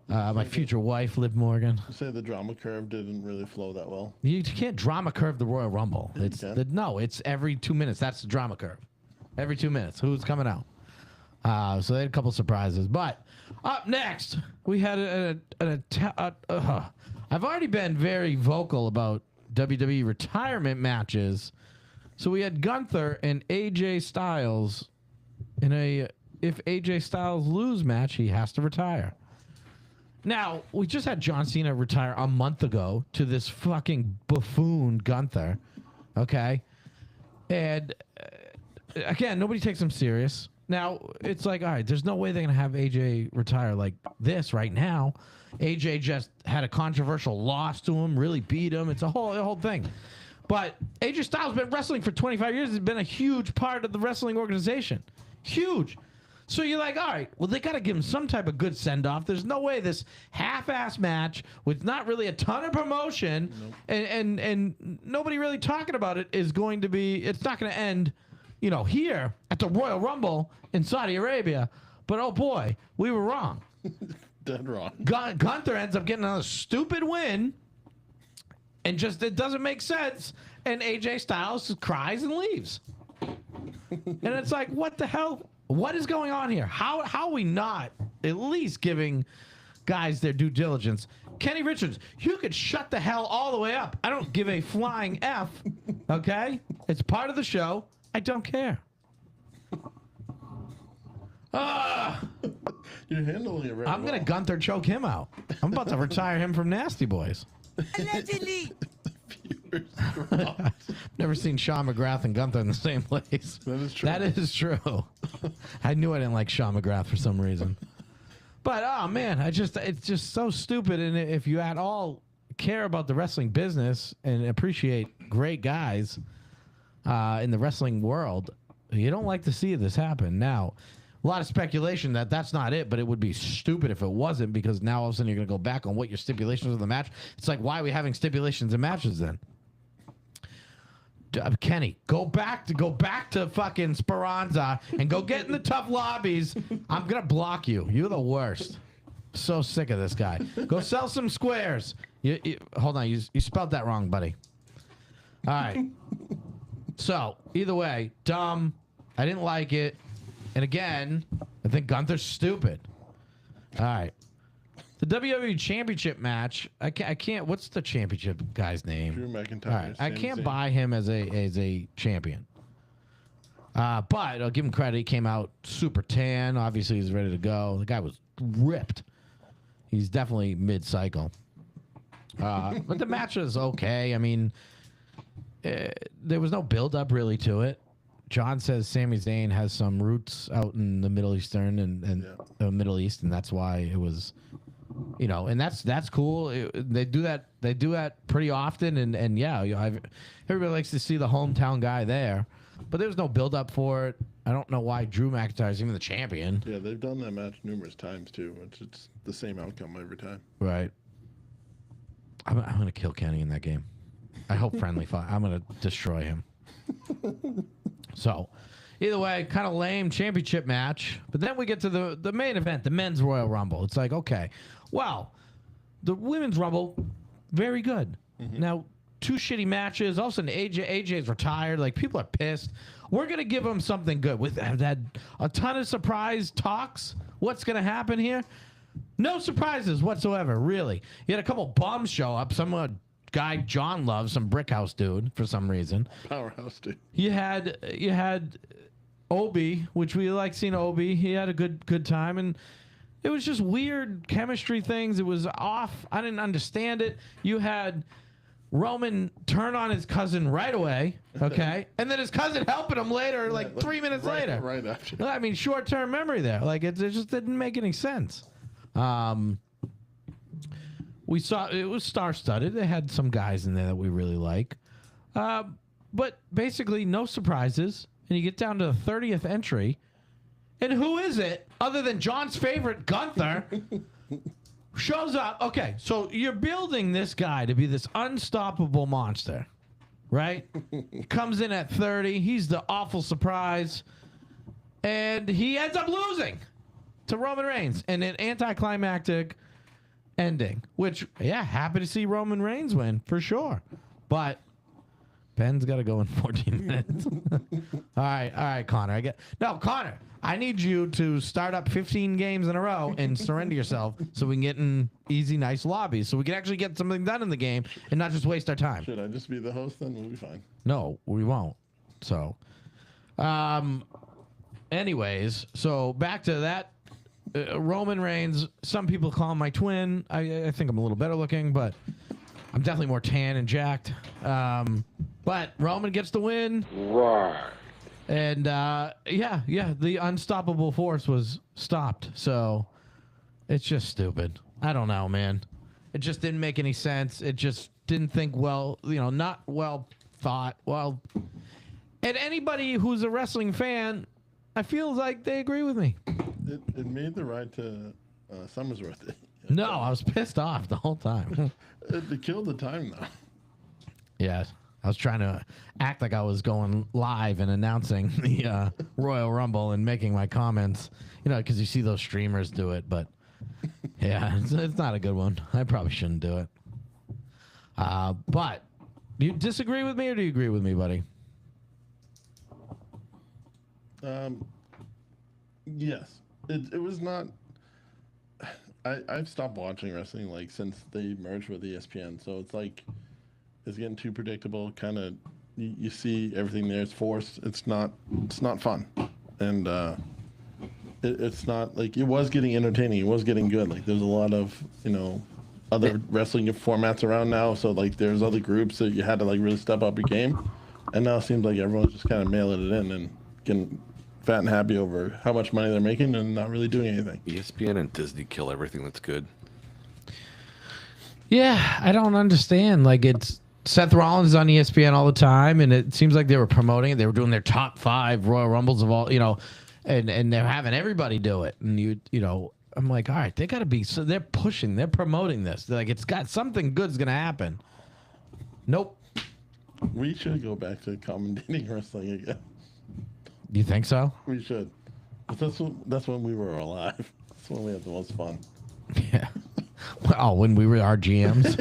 My future wife, Liv Morgan. You say the drama curve didn't really flow that well. You can't drama curve the Royal Rumble. It's every 2 minutes. That's the drama curve. every 2 minutes. Who's coming out? So they had a couple surprises. But up next, we had I've already been very vocal about WWE retirement matches. So we had Gunther and AJ Styles in a if AJ Styles lose match, he has to retire. Now, we just had John Cena retire a month ago to this fucking buffoon Gunther. Okay? And again, nobody takes him serious. Now, it's like, all right, there's no way they're going to have AJ retire like this right now. AJ just had a controversial loss to him, really beat him. It's a whole thing. But AJ Styles has been wrestling for 25 years. He's been a huge part of the wrestling organization. Huge. So you're like, all right, well, they got to give him some type of good send-off. There's no way this half-ass match with not really a ton of promotion and nobody really talking about it is going to be, it's not going to end, here at the Royal Rumble in Saudi Arabia. But, oh, boy, we were wrong. Dead wrong. Gunther ends up getting a stupid win, and just it doesn't make sense. And AJ Styles cries and leaves. And it's like, what the hell? What is going on here? How are we not at least giving guys their due diligence? Kenny Richards, you could shut the hell all the way up. I don't give a flying F, okay? It's part of the show. I don't care. You're handling it right. I'm going to Gunther choke him out. I'm about to retire him from Nasty Boys. Allegedly. Never seen Sean McGrath and Gunther in the same place. That is true. That is true. I knew I didn't like Sean McGrath for some reason. But, oh, man, it's just so stupid. And if you at all care about the wrestling business and appreciate great guys in the wrestling world, you don't like to see this happen. Now, a lot of speculation that that's not it, but it would be stupid if it wasn't, because now all of a sudden you're going to go back on what your stipulations of the match. It's like, why are we having stipulations in matches then? Kenny, go back to fucking Speranza and go get in the tough lobbies. I'm going to block you. You're the worst. So sick of this guy. Go sell some squares. Hold on. You spelled that wrong, buddy. All right. So, either way, dumb. I didn't like it. And again, I think Gunther's stupid. All right. The WWE Championship match, I can't. What's the championship guy's name? Drew McIntyre. All right. I can't buy him as a champion. But I'll give him credit. He came out super tan. Obviously, he's ready to go. The guy was ripped. He's definitely mid-cycle. But the match was okay. I mean, there was no build-up really to it. John says Sami Zayn has some roots out in the Middle Eastern and the Middle East, and that's why it was, and that's cool. They do that pretty often, and yeah, everybody likes to see the hometown guy there, but there was no build up for it. I don't know why Drew McIntyre is even the champion. Yeah, they've done that match numerous times too. It's the same outcome every time. Right. I'm gonna kill Kenny in that game. I hope friendly fire. I'm gonna destroy him. So, either way, kind of lame championship match. But then we get to the main event, the men's Royal Rumble. It's like, okay, well, the women's Rumble, very good. Mm-hmm. Now, 2 shitty matches. All of a sudden, AJ's retired. Like, people are pissed. We're going to give them something good. I've had a ton of surprise talks. What's going to happen here? No surprises whatsoever, really. You had a couple bums show up. Some guy John loves, some brickhouse dude for some reason. Powerhouse dude. You had Obi, which we like seeing Obi. He had a good time, and it was just weird chemistry things. It was off. I didn't understand it. You had Roman turn on his cousin right away, okay, and then his cousin helping him later, like 3 minutes later. Right after. I mean, short-term memory there. Like it just didn't make any sense. We saw it was star-studded. They had some guys in there that we really like. But basically, no surprises. And you get down to the 30th entry. And who is it, other than John's favorite, Gunther, shows up. Okay, so you're building this guy to be this unstoppable monster, right? Comes in at 30. He's the awful surprise. And he ends up losing to Roman Reigns in an anticlimactic ending, which, yeah, happy to see Roman Reigns win for sure. But Ben's got to go in 14 minutes. All right, Connor. Connor, I need you to start up 15 games in a row and surrender yourself so we can get in easy, nice lobbies so we can actually get something done in the game and not just waste our time. Should I just be the host then? We'll be fine. No, we won't. So, anyways, so back to that. Roman Reigns, some people call him my twin. I think I'm a little better looking, but I'm definitely more tan and jacked. But Roman gets the win. Right. And, the unstoppable force was stopped. So it's just stupid. I don't know, man. It just didn't make any sense. It just didn't think well, not well thought. Well, and anybody who's a wrestling fan, I feel like they agree with me. It made the ride to Summersworth. No, I was pissed off the whole time. It killed the time, though. Yeah, I was trying to act like I was going live and announcing the Royal Rumble and making my comments, because you see those streamers do it. But, yeah, it's not a good one. I probably shouldn't do it. But do you disagree with me or do you agree with me, buddy? Yes. It was not... I've stopped watching wrestling since they merged with ESPN, so it's getting too predictable. Kind of, you see everything there is forced. It's not fun, and it's not it was getting entertaining. It was getting good. There's a lot of other wrestling formats around now, so there's other groups that you had to really step up your game, and now it seems like everyone's just kind of mailing it in and getting fat and happy over how much money they're making and not really doing anything. ESPN and Disney kill everything that's good. Yeah, I don't understand. It's Seth Rollins is on ESPN all the time, and it seems like they were promoting it. They were doing their top 5 Royal Rumbles of all, and they're having everybody do it. And I'm like, all right, they got to be. So they're pushing, they're promoting this. They're it's got something good's gonna happen. Nope. We should go back to commentating wrestling again. You think so? We should. But that's when we were alive. That's when we had the most fun. Yeah. Oh, when we were our GMs?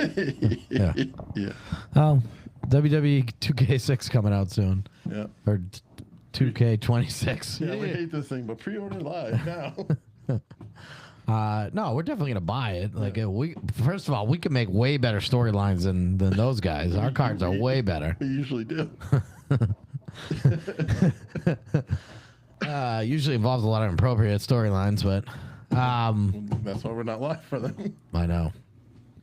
Yeah. Yeah. Oh, WWE 2K6 coming out soon. Yeah. Or 2K26. Yeah, we hate this thing, but pre-order live now. No, we're definitely gonna buy it. First of all, we can make way better storylines than those guys. Our cards are way better. We usually do. Usually involves a lot of inappropriate storylines, but that's why we're not live for them. I know.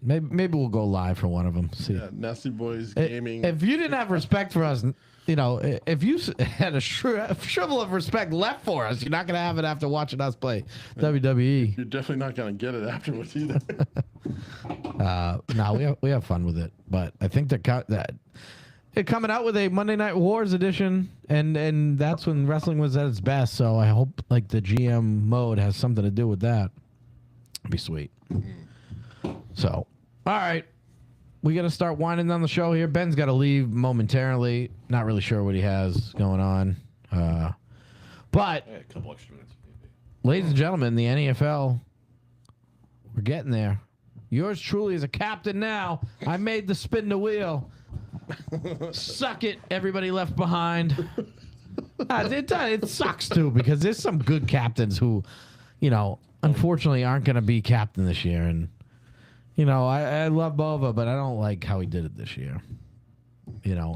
Maybe we'll go live for one of them. See, Yeah, Nasty Boys Gaming. if you didn't have respect for us, if you had a shrivel of respect left for us, you're not gonna have it after watching us play WWE. You're definitely not going to get it afterwards either. No, we have fun with it, but I think that they're coming out with a Monday Night Wars edition, and that's when wrestling was at its best. So I hope the GM mode has something to do with that. It'd be sweet. So, all right, we got to start winding down the show here. Ben's got to leave momentarily. Not really sure what he has going on, but A couple extra minutes, maybe. ladies and gentlemen, the NFL, we're getting there. Yours truly is a captain now. I made the spin the wheel. Suck it, everybody left behind. It sucks too because there's some good captains who, unfortunately aren't going to be captain this year. And I love Bova, but I don't like how he did it this year. And you know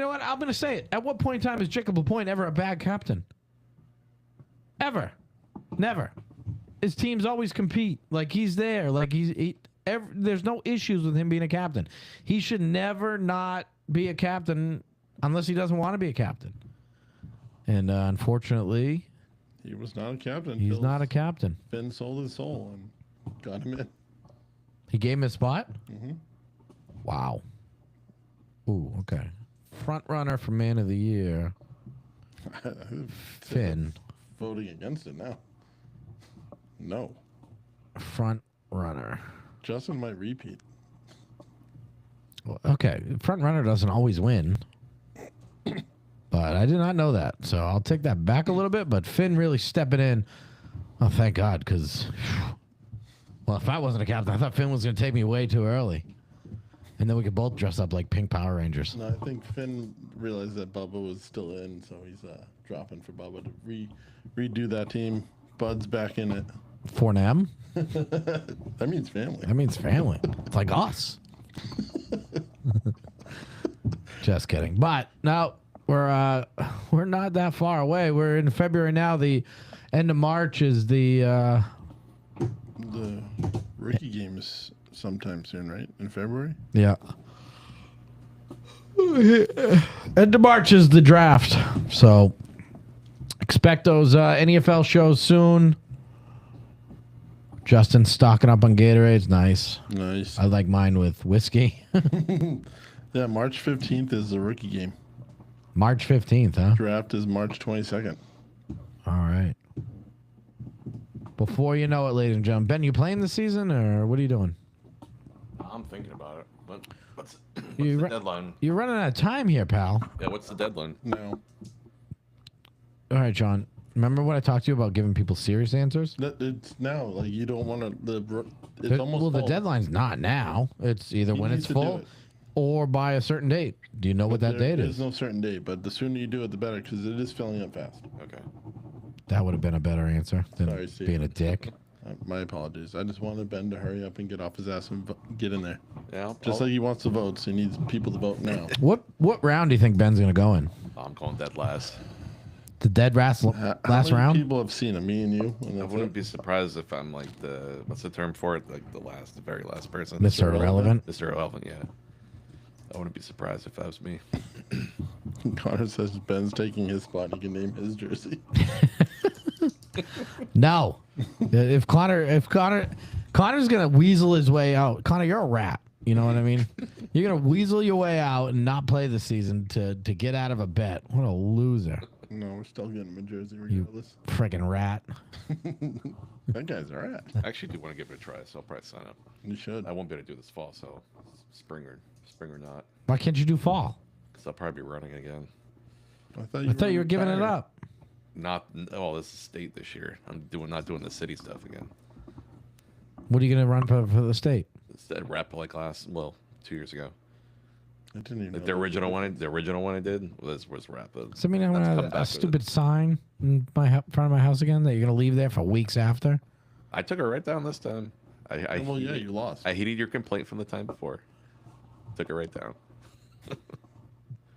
what? I'm going to say it. At what point in time is Jacob LaPointe ever a bad captain? Ever? Never. His teams always compete. He's there. There's no issues with him being a captain. He should never not be a captain unless he doesn't want to be a captain. And unfortunately, he was not a captain. He's not a captain. Finn sold his soul and got him in. He gave him a spot? Mm-hmm. Wow. Ooh, okay. Front runner for Man of the Year. Finn. Voting against it now. No. Front runner. Justin might repeat. Well, okay, front runner doesn't always win. But I did not know that, so I'll take that back a little bit. But Finn really stepping in. Oh, thank God, because, well, if I wasn't a captain, I thought Finn was going to take me way too early. And then we could both dress up like pink Power Rangers. No, I think Finn realized that Bubba was still in, so he's dropping for Bubba to redo that team. Bud's back in it. For them? That means family. That means family. It's like us. Just kidding. But no, we're not that far away. We're in February now. The end of March is the rookie game is sometime soon, right? In February? yeah. End of March is the draft. So expect those NFL shows soon. Justin stocking up on Gatorades. Nice. Nice. I like mine with whiskey. Yeah, March 15th is the rookie game. March 15th, huh? Draft is March 22nd. All right. Before you know it, ladies and gentlemen. Ben, you playing this season or what are you doing? I'm thinking about it. But what's You the re- deadline? You're running out of time here, pal. Yeah, what's the deadline? No. All right, John. Remember what I talked to you about giving people serious answers? It's now. Like, you don't want to... It's almost well, the full. deadline's not now. It's either You when need it's to do full it. or by a certain date. Do you know what that date is? There's no certain date, but the sooner you do it, the better, because it is filling up fast. Okay. That would have been a better answer than Sorry, Steve. being a dick. My apologies. I just wanted Ben to hurry up and get off his ass and get in there. Yeah. Just like he wants to vote, so he needs people to vote now. What round do you think Ben's going to go in? I'm going dead last. The dead last How last many round? people have seen him? Me and you. And I that's wouldn't it? be surprised if I'm like what's the term for it? Like the very last person. Mr. Irrelevant? Mr. Irrelevant, yeah. I wouldn't be surprised if that was me. Connor says Ben's taking his spot. He can name his jersey. No. If Connor's gonna weasel his way out. Connor, you're a rat. You know what I mean? You're gonna weasel your way out and not play the season to get out of a bet. What a loser. No, we're still getting him a jersey regardless. Freaking rat. That guy's a rat. I actually do want to give it a try, so I'll probably sign up. You should. I won't be able to do this fall, so spring or not, Why can't you do fall? because I'll probably be running again. I I thought you were giving it up. Not this is state this year. I'm not doing the city stuff again. What are you gonna run for the state? It's that rap like 2 years ago. I didn't even Like know the that. original one I did was rap. So I mean, I'm Let's gonna come have back a with stupid sign in front of my house again that you're gonna leave there for weeks after. I took it right down this time. Well, yeah, you lost. I heeded your complaint from the time before. Took it right down.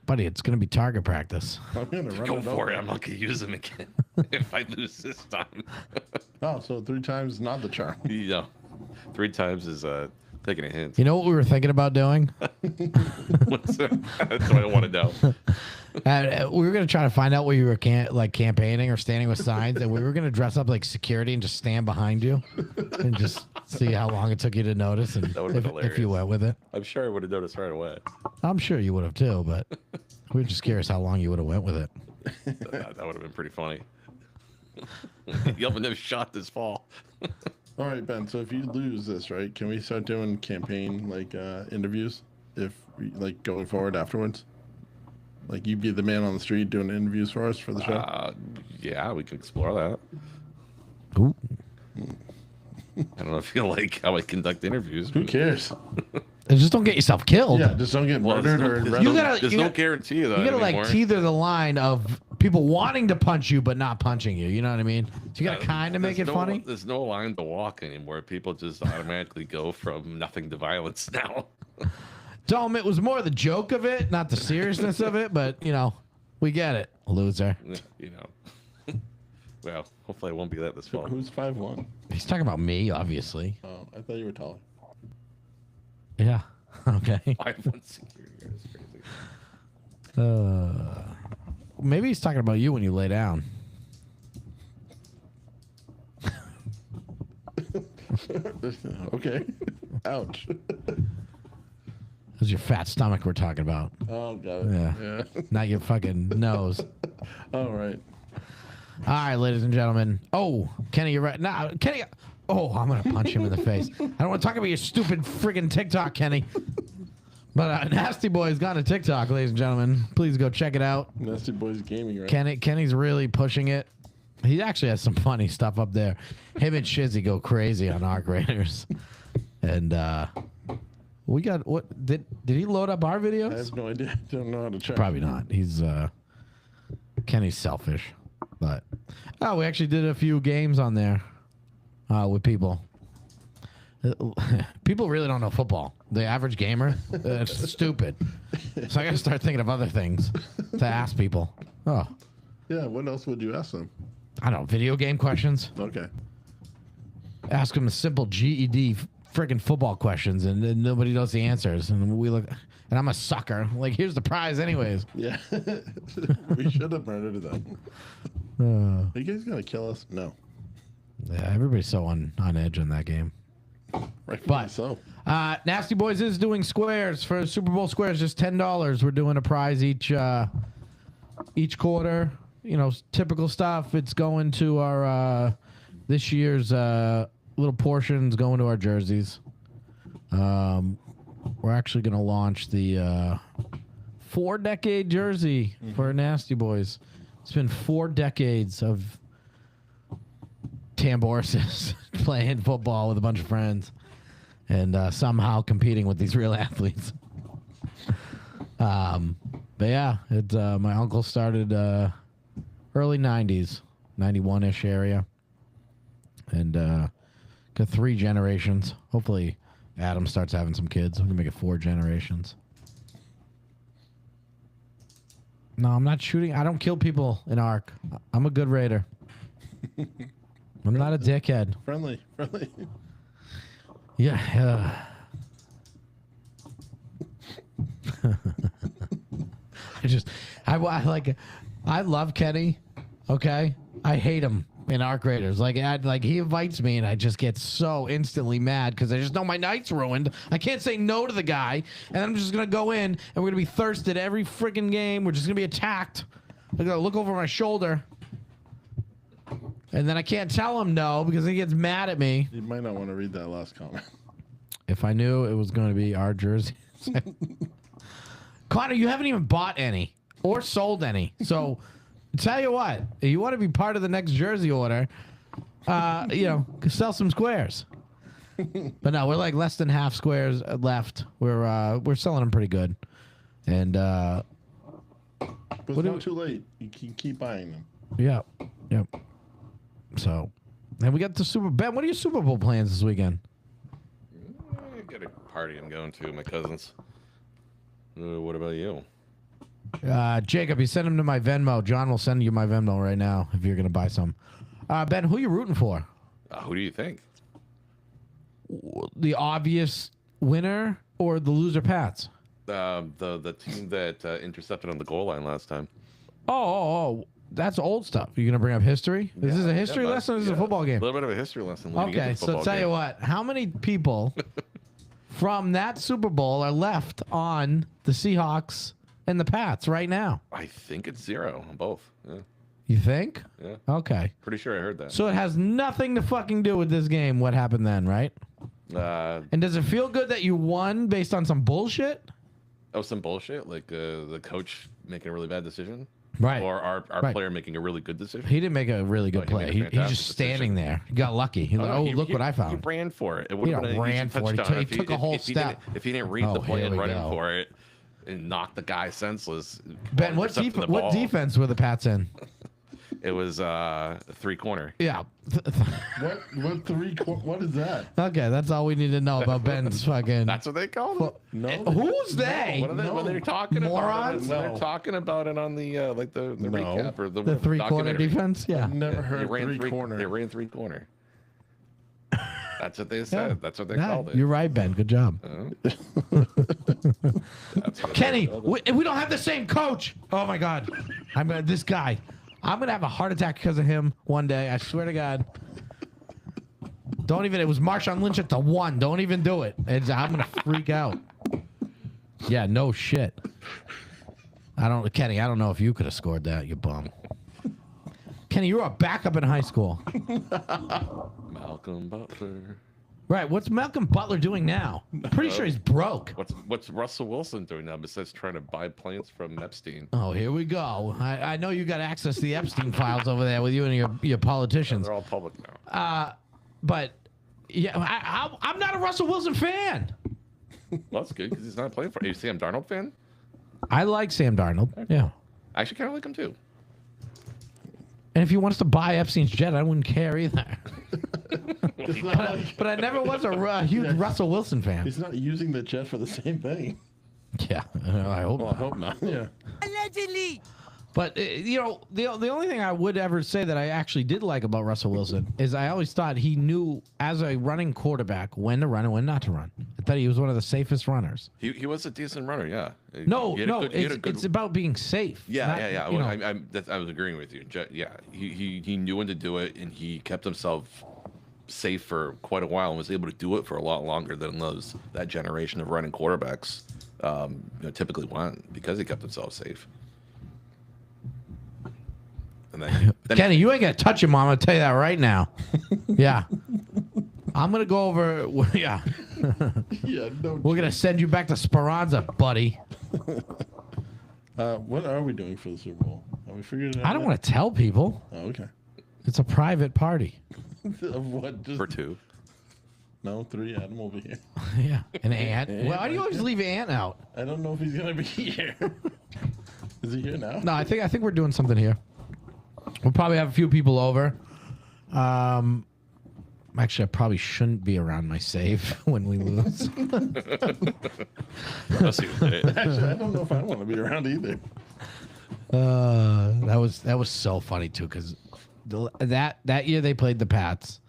Buddy, it's gonna be target practice. I'm gonna run Go it for over. it. I'm not gonna use them again if I lose this time. Oh, so 3 times not the charm. You know, 3 times is taking a hint. You know what we were thinking about doing? That's what I want to know. We were gonna try to find out where you were campaigning or standing with signs, and we were gonna dress up like security and just stand behind you and just see how long it took you to notice and That would've been if you hilarious. went with it. I'm sure I would have noticed right away. I'm sure you would have too, but we were just curious how long you would have went with it. That would have been pretty funny. You haven't shot this fall. All right, Ben. So if you lose this, right, can we start doing campaign interviews? If going forward afterwards, like you be the man on the street doing interviews for us for the show. Yeah, we could explore that. Ooh. I don't know if you like how I conduct interviews. Who but- cares? And just don't get yourself killed. Yeah, just don't get Well, murdered or there's arrested. You gotta- there's you no gotta- guarantee of that You gotta anymore. teeter the line of people wanting to punch you but not punching you. You know what I mean? So you gotta kind of make it There's funny. There's no line to walk anymore. People just automatically go from nothing to violence now. Tell them it was more the joke of it, not the seriousness of it. But we get it, loser. You know. Well, hopefully I won't be that this fall. Who's 5'1"? He's talking about me, obviously. Oh, I thought you were taller. Yeah. Okay. 5'1" security guard is crazy. Maybe he's talking about you when you lay down. Okay. Ouch. It was your fat stomach we're talking about, Oh, got it. Yeah. Yeah. not your fucking nose. All right. All right, ladies and gentlemen. Oh, Kenny, you're right. Nah, Kenny. Oh, I'm gonna punch him in the face. I don't want to talk about your stupid friggin' TikTok, Kenny. But Nasty Boy's gone to TikTok, ladies and gentlemen. Please go check it out. Nasty Boys Gaming, right? Kenny's really pushing it. He actually has some funny stuff up there. Him and Shizzy go crazy on Arc Raiders. And We got what? Did he load up our videos? I have no idea. Don't know how to check. Probably not. He's Kenny's selfish, but we actually did a few games on there with people. People really don't know football. The average gamer, it's stupid. So I got to start thinking of other things to ask people. Oh, Yeah. What else would you ask them? I don't know. Video game questions. Okay. Ask them a simple GED freaking football questions, and then nobody knows the answers. And we look, and I'm a sucker. Like, here's the prize, anyways. Yeah. We should have murdered them. Are you guys gonna kill us? No. Yeah, everybody's so on edge in that game. Rightfully But so. Nasty Boys is doing squares for Super Bowl squares, just $10. We're doing a prize each quarter. You know, typical stuff. It's going to our this year's little portions going to our jerseys. We're actually going to launch the 4-decade jersey for Nasty Boys. It's been 4 decades of Tamborises playing football with a bunch of friends and somehow competing with these real athletes. But yeah, it's my uncle started early 90s, 91-ish area. And got 3 generations. Hopefully Adam starts having some kids. We can make it 4 generations. No, I'm not shooting. I don't kill people in Ark. I'm a good raider. I'm not a dickhead. Friendly. Yeah. I love Kenny. Okay, I hate him in Ark Raiders. Like he invites me, and I just get so instantly mad because I just know my night's ruined. I can't say no to the guy, and I'm just gonna go in, and we're gonna be thirsted every freaking game. We're just gonna be attacked. I'm gonna look over my shoulder. And then I can't tell him no because he gets mad at me. You might not want to read that last comment. If I knew it was going to be our jersey. Connor, you haven't even bought any or sold any. So tell you what, if you want to be part of the next jersey order, sell some squares. But no, we're like less than half squares left. We're selling them pretty good. And But it's not too late. You can keep buying them. Yep. So, and we got the Ben, what are your Super Bowl plans this weekend? I got a party I'm going to with my cousins. What about you? Jacob, you send them to my Venmo. John will send you my Venmo right now if you're going to buy some. Ben, who are you rooting for? Who do you think? The obvious winner or the loser Pats? The team that intercepted on the goal line last time. Oh. That's old stuff. You're going to bring up history? Is this a history lesson or is this a football game? A little bit of a history lesson. Okay, so tell you what. How many people from that Super Bowl are left on the Seahawks and the Pats right now? I think it's 0 on both. Yeah. You think? Yeah. Okay. Pretty sure I heard that. So it has nothing to fucking do with this game, what happened then, right? And does it feel good that you won based on some bullshit? Oh, some bullshit? Like the coach making a really bad decision? Right. Or our player making a really good decision? He didn't make a really good play. He's just standing there. He got lucky. He look what I found. He ran for it. It would have been ran for it. He took a whole step. If he didn't read the play and run for it and knock the guy senseless. Ben, what defense were the Pats in? It was 3-corner. Yeah. What is that? Okay, that's all we need to know about Ben's fucking. That's what they call it. No. Who's they? When they're talking morons? about it, when they're talking about it on the recap or the 3-corner defense. Yeah. I've never heard They ran 3-corner. They ran 3-corner. That's what they said. Yeah. That's what they called it. You're right, Ben. Good job. Kenny, we don't have the same coach. Oh my God, this guy. I'm gonna have a heart attack because of him one day. I swear to God. Don't even. It was Marshawn Lynch at the 1. Don't even do it. I'm gonna freak out. Yeah, no shit. Kenny. I don't know if you could have scored that. You bum. Kenny, you were a backup in high school. Malcolm Butler. Right. What's Malcolm Butler doing now? Pretty sure he's broke. What's Russell Wilson doing now besides trying to buy planes from Epstein? Oh, here we go. I know you got access to the Epstein files over there with you and your politicians. They're all public now. But yeah, I'm not a Russell Wilson fan. Well, that's good because he's not playing for. Are you a Sam Darnold fan? I like Sam Darnold. Yeah. I actually kind of like him too. And if he wants to buy Epstein's jet, I wouldn't care either. It's not like, But I never was a huge Russell Wilson fan. he's not using the jet for the same thing. Yeah, I hope. Well, I hope not. Yeah. But you know, the only thing I would ever say that I actually did like about Russell Wilson is I always thought he knew as a running quarterback when to run and when not to run. I thought he was one of the safest runners. He was a decent runner, yeah. No, He had a good- it's about being safe. Yeah, not, yeah. you Well, know. I was agreeing with you. Yeah, he knew when to do it, and he kept himself safe for quite a while, and was able to do it for a lot longer than that generation of running quarterbacks typically went because he kept himself safe. And then Kenny, you ain't gonna touch him, Mom. I'm gonna tell you that right now. Yeah, I'm gonna go over. Yeah, Yeah. No. we're gonna send you back to Speranza, buddy. What are we doing for the Super Bowl? Have we figured it out? I don't yet? want to tell people. Oh, okay. It's a private party. Of what? Just for 2. no 3. Adam will be here. Yeah, an ant. Why do you always leave Ant out? I don't know if he's gonna be here. Is he here now? No, I think we're doing something here. We'll probably have a few people over. Actually, I probably shouldn't be around my save when we lose. Let's see what they- Actually, I don't know if I want to be around either. That was so funny too because that year they played the Pats,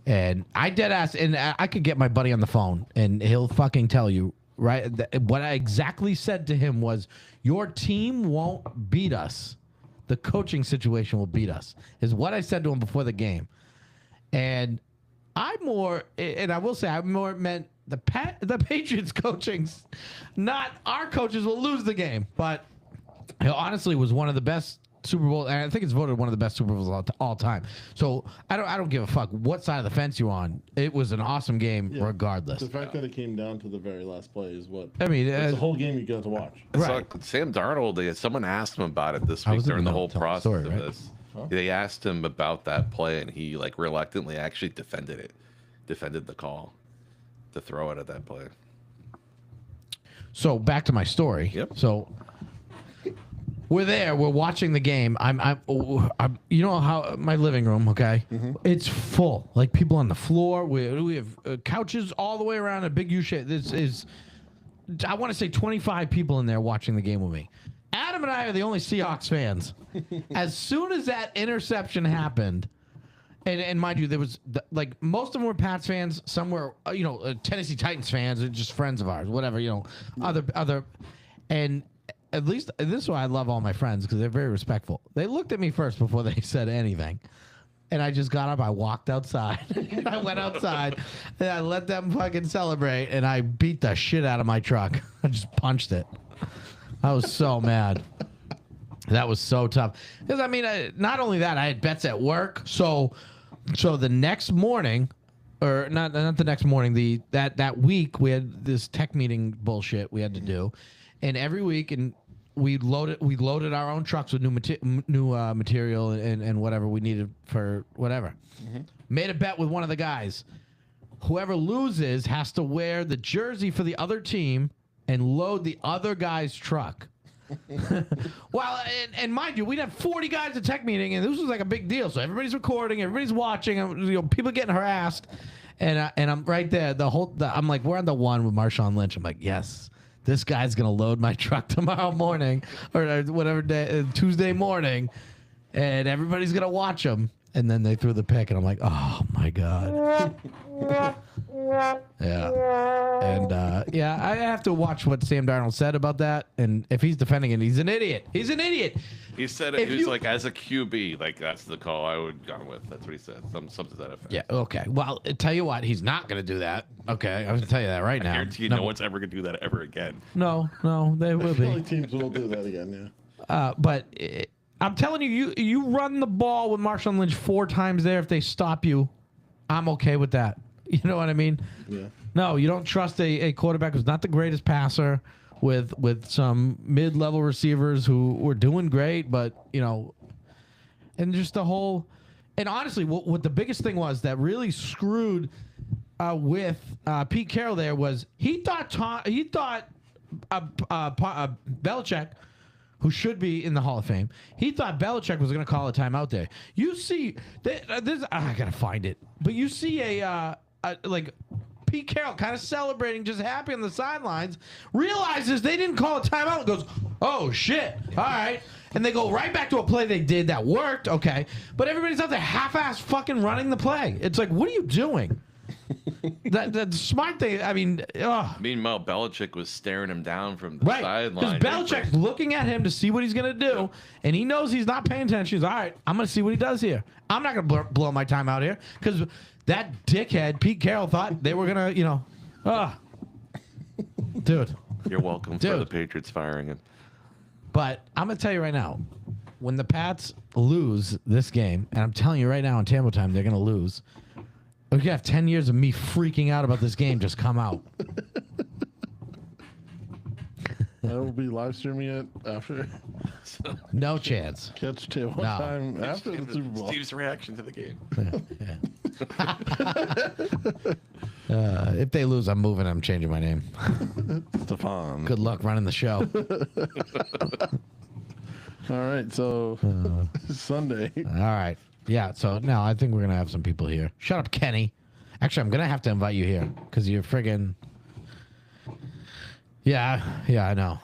and I dead ass, and I could get my buddy on the phone and he'll fucking tell you right. What I exactly said to him was, "Your team won't beat us. The coaching situation will beat us," is what I said to him before the game. And I will say I more meant the Patriots coachings, not our coaches will lose the game. But it honestly was one of the best Super Bowl, and I think it's voted one of the best Super Bowls all time. So I don't give a fuck what side of the fence you're on. It was an awesome game regardless. The fact that it came down to the very last play is what. I mean, It's the whole game you got to watch. Right. So, Sam Darnold, someone asked him about it this I week was in during the the whole middle of process telling the of story, right? this. Huh? They asked him about that play, and he reluctantly actually defended the call to throw it at that play. So back to my story. Yep. So we're there. We're watching the game. I'm you know how my living room, okay? It's full. Like people on the floor. We have couches all the way around a big U shape. This is, I want to say 25 people in there watching the game with me. Adam and I are the only Seahawks fans. As soon as that interception happened, and mind you, there was like most of them were Pats fans. Some were Tennessee Titans fans, or just friends of ours, whatever. Other, and at least this is why I love all my friends because they're very respectful. They looked at me first before they said anything. And I just got up, I walked outside. I went outside and I let them fucking celebrate, and I beat the shit out of my truck. I just punched it. I was so mad. That was so tough. Because I mean, not only that, I had bets at work. So the next morning, or not the next morning, that week we had this tech meeting bullshit we had to do, and every week and we loaded our own trucks with new material and whatever we needed for whatever. Made a bet with one of the guys. Whoever loses has to wear the jersey for the other team and load the other guy's truck. Well, and mind you, we'd have 40 guys at tech meeting, and this was like a big deal. So everybody's recording, everybody's watching, and, people getting harassed, and I'm right there. I'm like, we're on the one with Marshawn Lynch. I'm like, yes, this guy's gonna load my truck tomorrow morning or whatever day, Tuesday morning, and everybody's gonna watch him. And then they threw the pick, and I'm like, oh my god. Yeah. And I have to watch what Sam Darnold said about that. And if he's defending it, he's an idiot. He's an idiot. He said it. He was like, as a QB, like that's the call I would gone with. That's what he said. Something to that effect. Yeah. Okay. Well, tell you what, he's not going to do that. Okay, I'm going to tell you that right now. I guarantee you no one's ever gonna do that ever again. No, they will I feel be. like teams will do that again. Yeah. But I'm telling you, you run the ball with Marshawn Lynch 4 times there. If they stop you, I'm okay with that. You know what I mean? Yeah. No, you don't trust a quarterback who's not the greatest passer with some mid-level receivers who were doing great, but, and just the whole – and honestly, what the biggest thing was that really screwed with Pete Carroll there was he thought Belichick, who should be in the Hall of Fame, he thought Belichick was going to call a timeout there. You see, I gotta find it, but you see a like Pete Carroll kind of celebrating, just happy on the sidelines, realizes they didn't call a timeout, and goes, "Oh shit! All right." And they go right back to a play they did that worked, okay. But everybody's out there half-ass fucking running the play. It's like, what are you doing? that smart thing, I mean, ugh. Meanwhile, Belichick was staring him down from the Right. sideline. Because Belichick's looking at him to see what he's going to do, and he knows he's not paying attention. He's, all right, I'm going to see what he does here. I'm not going to blow my time out here. Because that dickhead, Pete Carroll, thought they were going to, dude. You're welcome for the Patriots firing him. But I'm going to tell you right now, when the Pats lose this game, and I'm telling you right now on TamboTime, they're going to lose. We're going to have 10 years of me freaking out about this game just come out. I will be live streaming it after. No chance. Catch table time after the Super Bowl. Steve's reaction to the game. If they lose, I'm moving. I'm changing my name. Stefan. Good luck running the show. All right, so Sunday. All right. Yeah, so now I think we're going to have some people here. Shut up, Kenny. Actually, I'm going to have to invite you here because you're friggin'... Yeah, I know.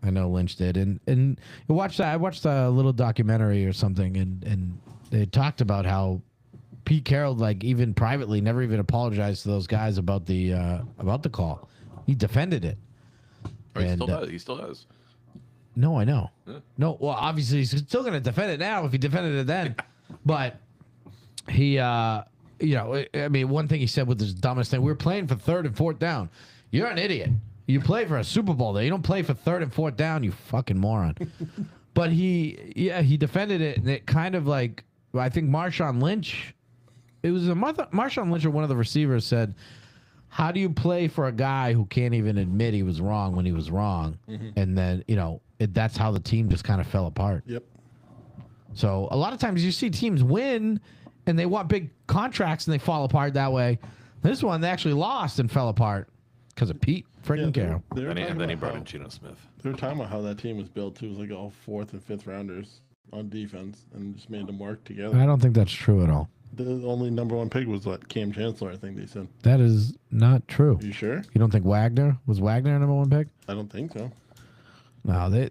I know Lynch did. And you watch that. I watched a little documentary or something, and they talked about how Pete Carroll, like, even privately, never even apologized to those guys about the call. He defended it. Oh, he still does. He still does. No, I know. Yeah. No, well, obviously he's still going to defend it now if he defended it then. But he, I mean, one thing he said was the dumbest thing. We were playing for 3rd and 4th down. You're an idiot. You play for a Super Bowl there. You don't play for 3rd and 4th down, you fucking moron. But he defended it, and it kind of like, I think Marshawn Lynch, it was Marshawn Lynch or one of the receivers said, how do you play for a guy who can't even admit he was wrong when he was wrong? Mm-hmm. And then, that's how the team just kind of fell apart. Yep. So a lot of times you see teams win and they want big contracts and they fall apart that way. This one, they actually lost and fell apart because of Pete freaking Carroll. And then he brought in Geno Smith. They were talking about how that team was built, too. It was like all 4th and 5th rounders on defense and just made them work together. I don't think that's true at all. The only #1 pick was Cam Chancellor, I think they said. That is not true. Are you sure? You don't think Wagner was Wagner a #1 pick? I don't think so. No, they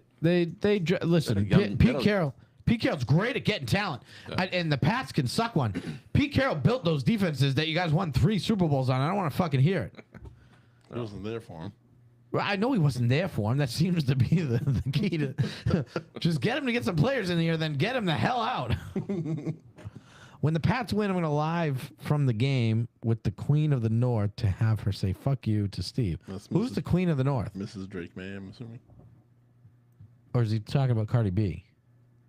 listen. Pete Carroll's great at getting talent, and the Pats can suck one. Pete Carroll built those defenses that you guys won 3 Super Bowls on. I don't want to fucking hear it. I wasn't there for him. Well, I know he wasn't there for him. That seems to be the key to just get him to get some players in here, then get him the hell out. When the Pats win, I'm going to live from the game with the Queen of the North to have her say "fuck you" to Steve. Who's the Queen of the North? Mrs. Drake May, I'm assuming. Or is he talking about Cardi B?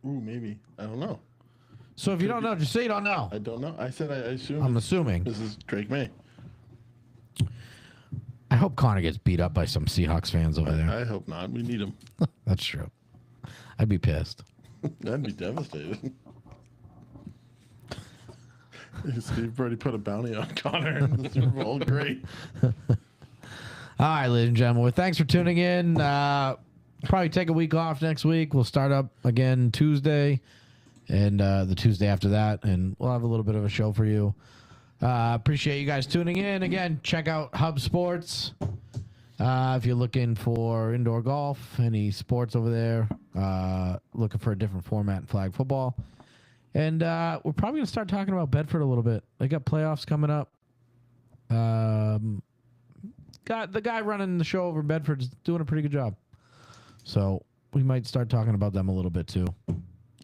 Ooh, maybe. I don't know. So if you don't know, just say you don't know. I don't know. I said I assume. I'm assuming. Mrs. Drake May. I hope Connor gets beat up by some Seahawks fans over there. I hope not. We need him. That's true. I'd be pissed. That'd be devastating. Steve already put a bounty on Connor in the Super Bowl. Great. All right, ladies and gentlemen. Well, thanks for tuning in. Probably take a week off next week. We'll start up again Tuesday and the Tuesday after that, and we'll have a little bit of a show for you. Appreciate you guys tuning in. Again, check out Hub Sports. If you're looking for indoor golf, any sports over there, looking for a different format in flag football. And we're probably going to start talking about Bedford a little bit. They got playoffs coming up. Got the guy running the show over Bedford is doing a pretty good job. So we might start talking about them a little bit too.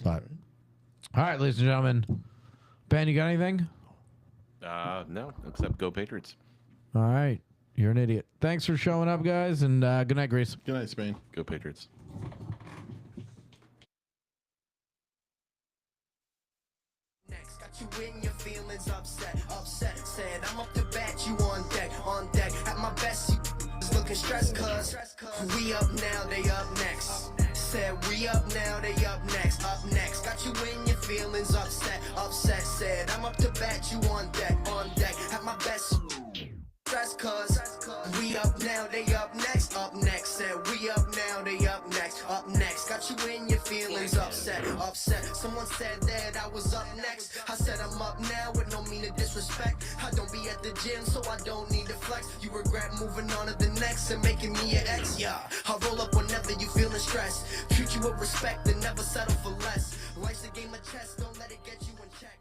But all right, ladies and gentlemen. Ben, you got anything? No, except go Patriots. All right. You're an idiot. Thanks for showing up, guys, and good night, Grace. Good night, Spain. Go Patriots. You in your feelings upset, said I'm up to bat, you on deck, at my best, you is looking stressed, cuz we up now, they up next, said we up now, they up next, got you in your feelings upset, said I'm up to bat, you on deck, at my best. Someone said that I was up next. I said I'm up now with no mean of disrespect. I don't be at the gym, so I don't need to flex. You regret moving on to the next and making me your ex. Yeah, I'll roll up whenever you feeling stressed. Treat you with respect and never settle for less. Life's a game of chess, don't let it get you in check.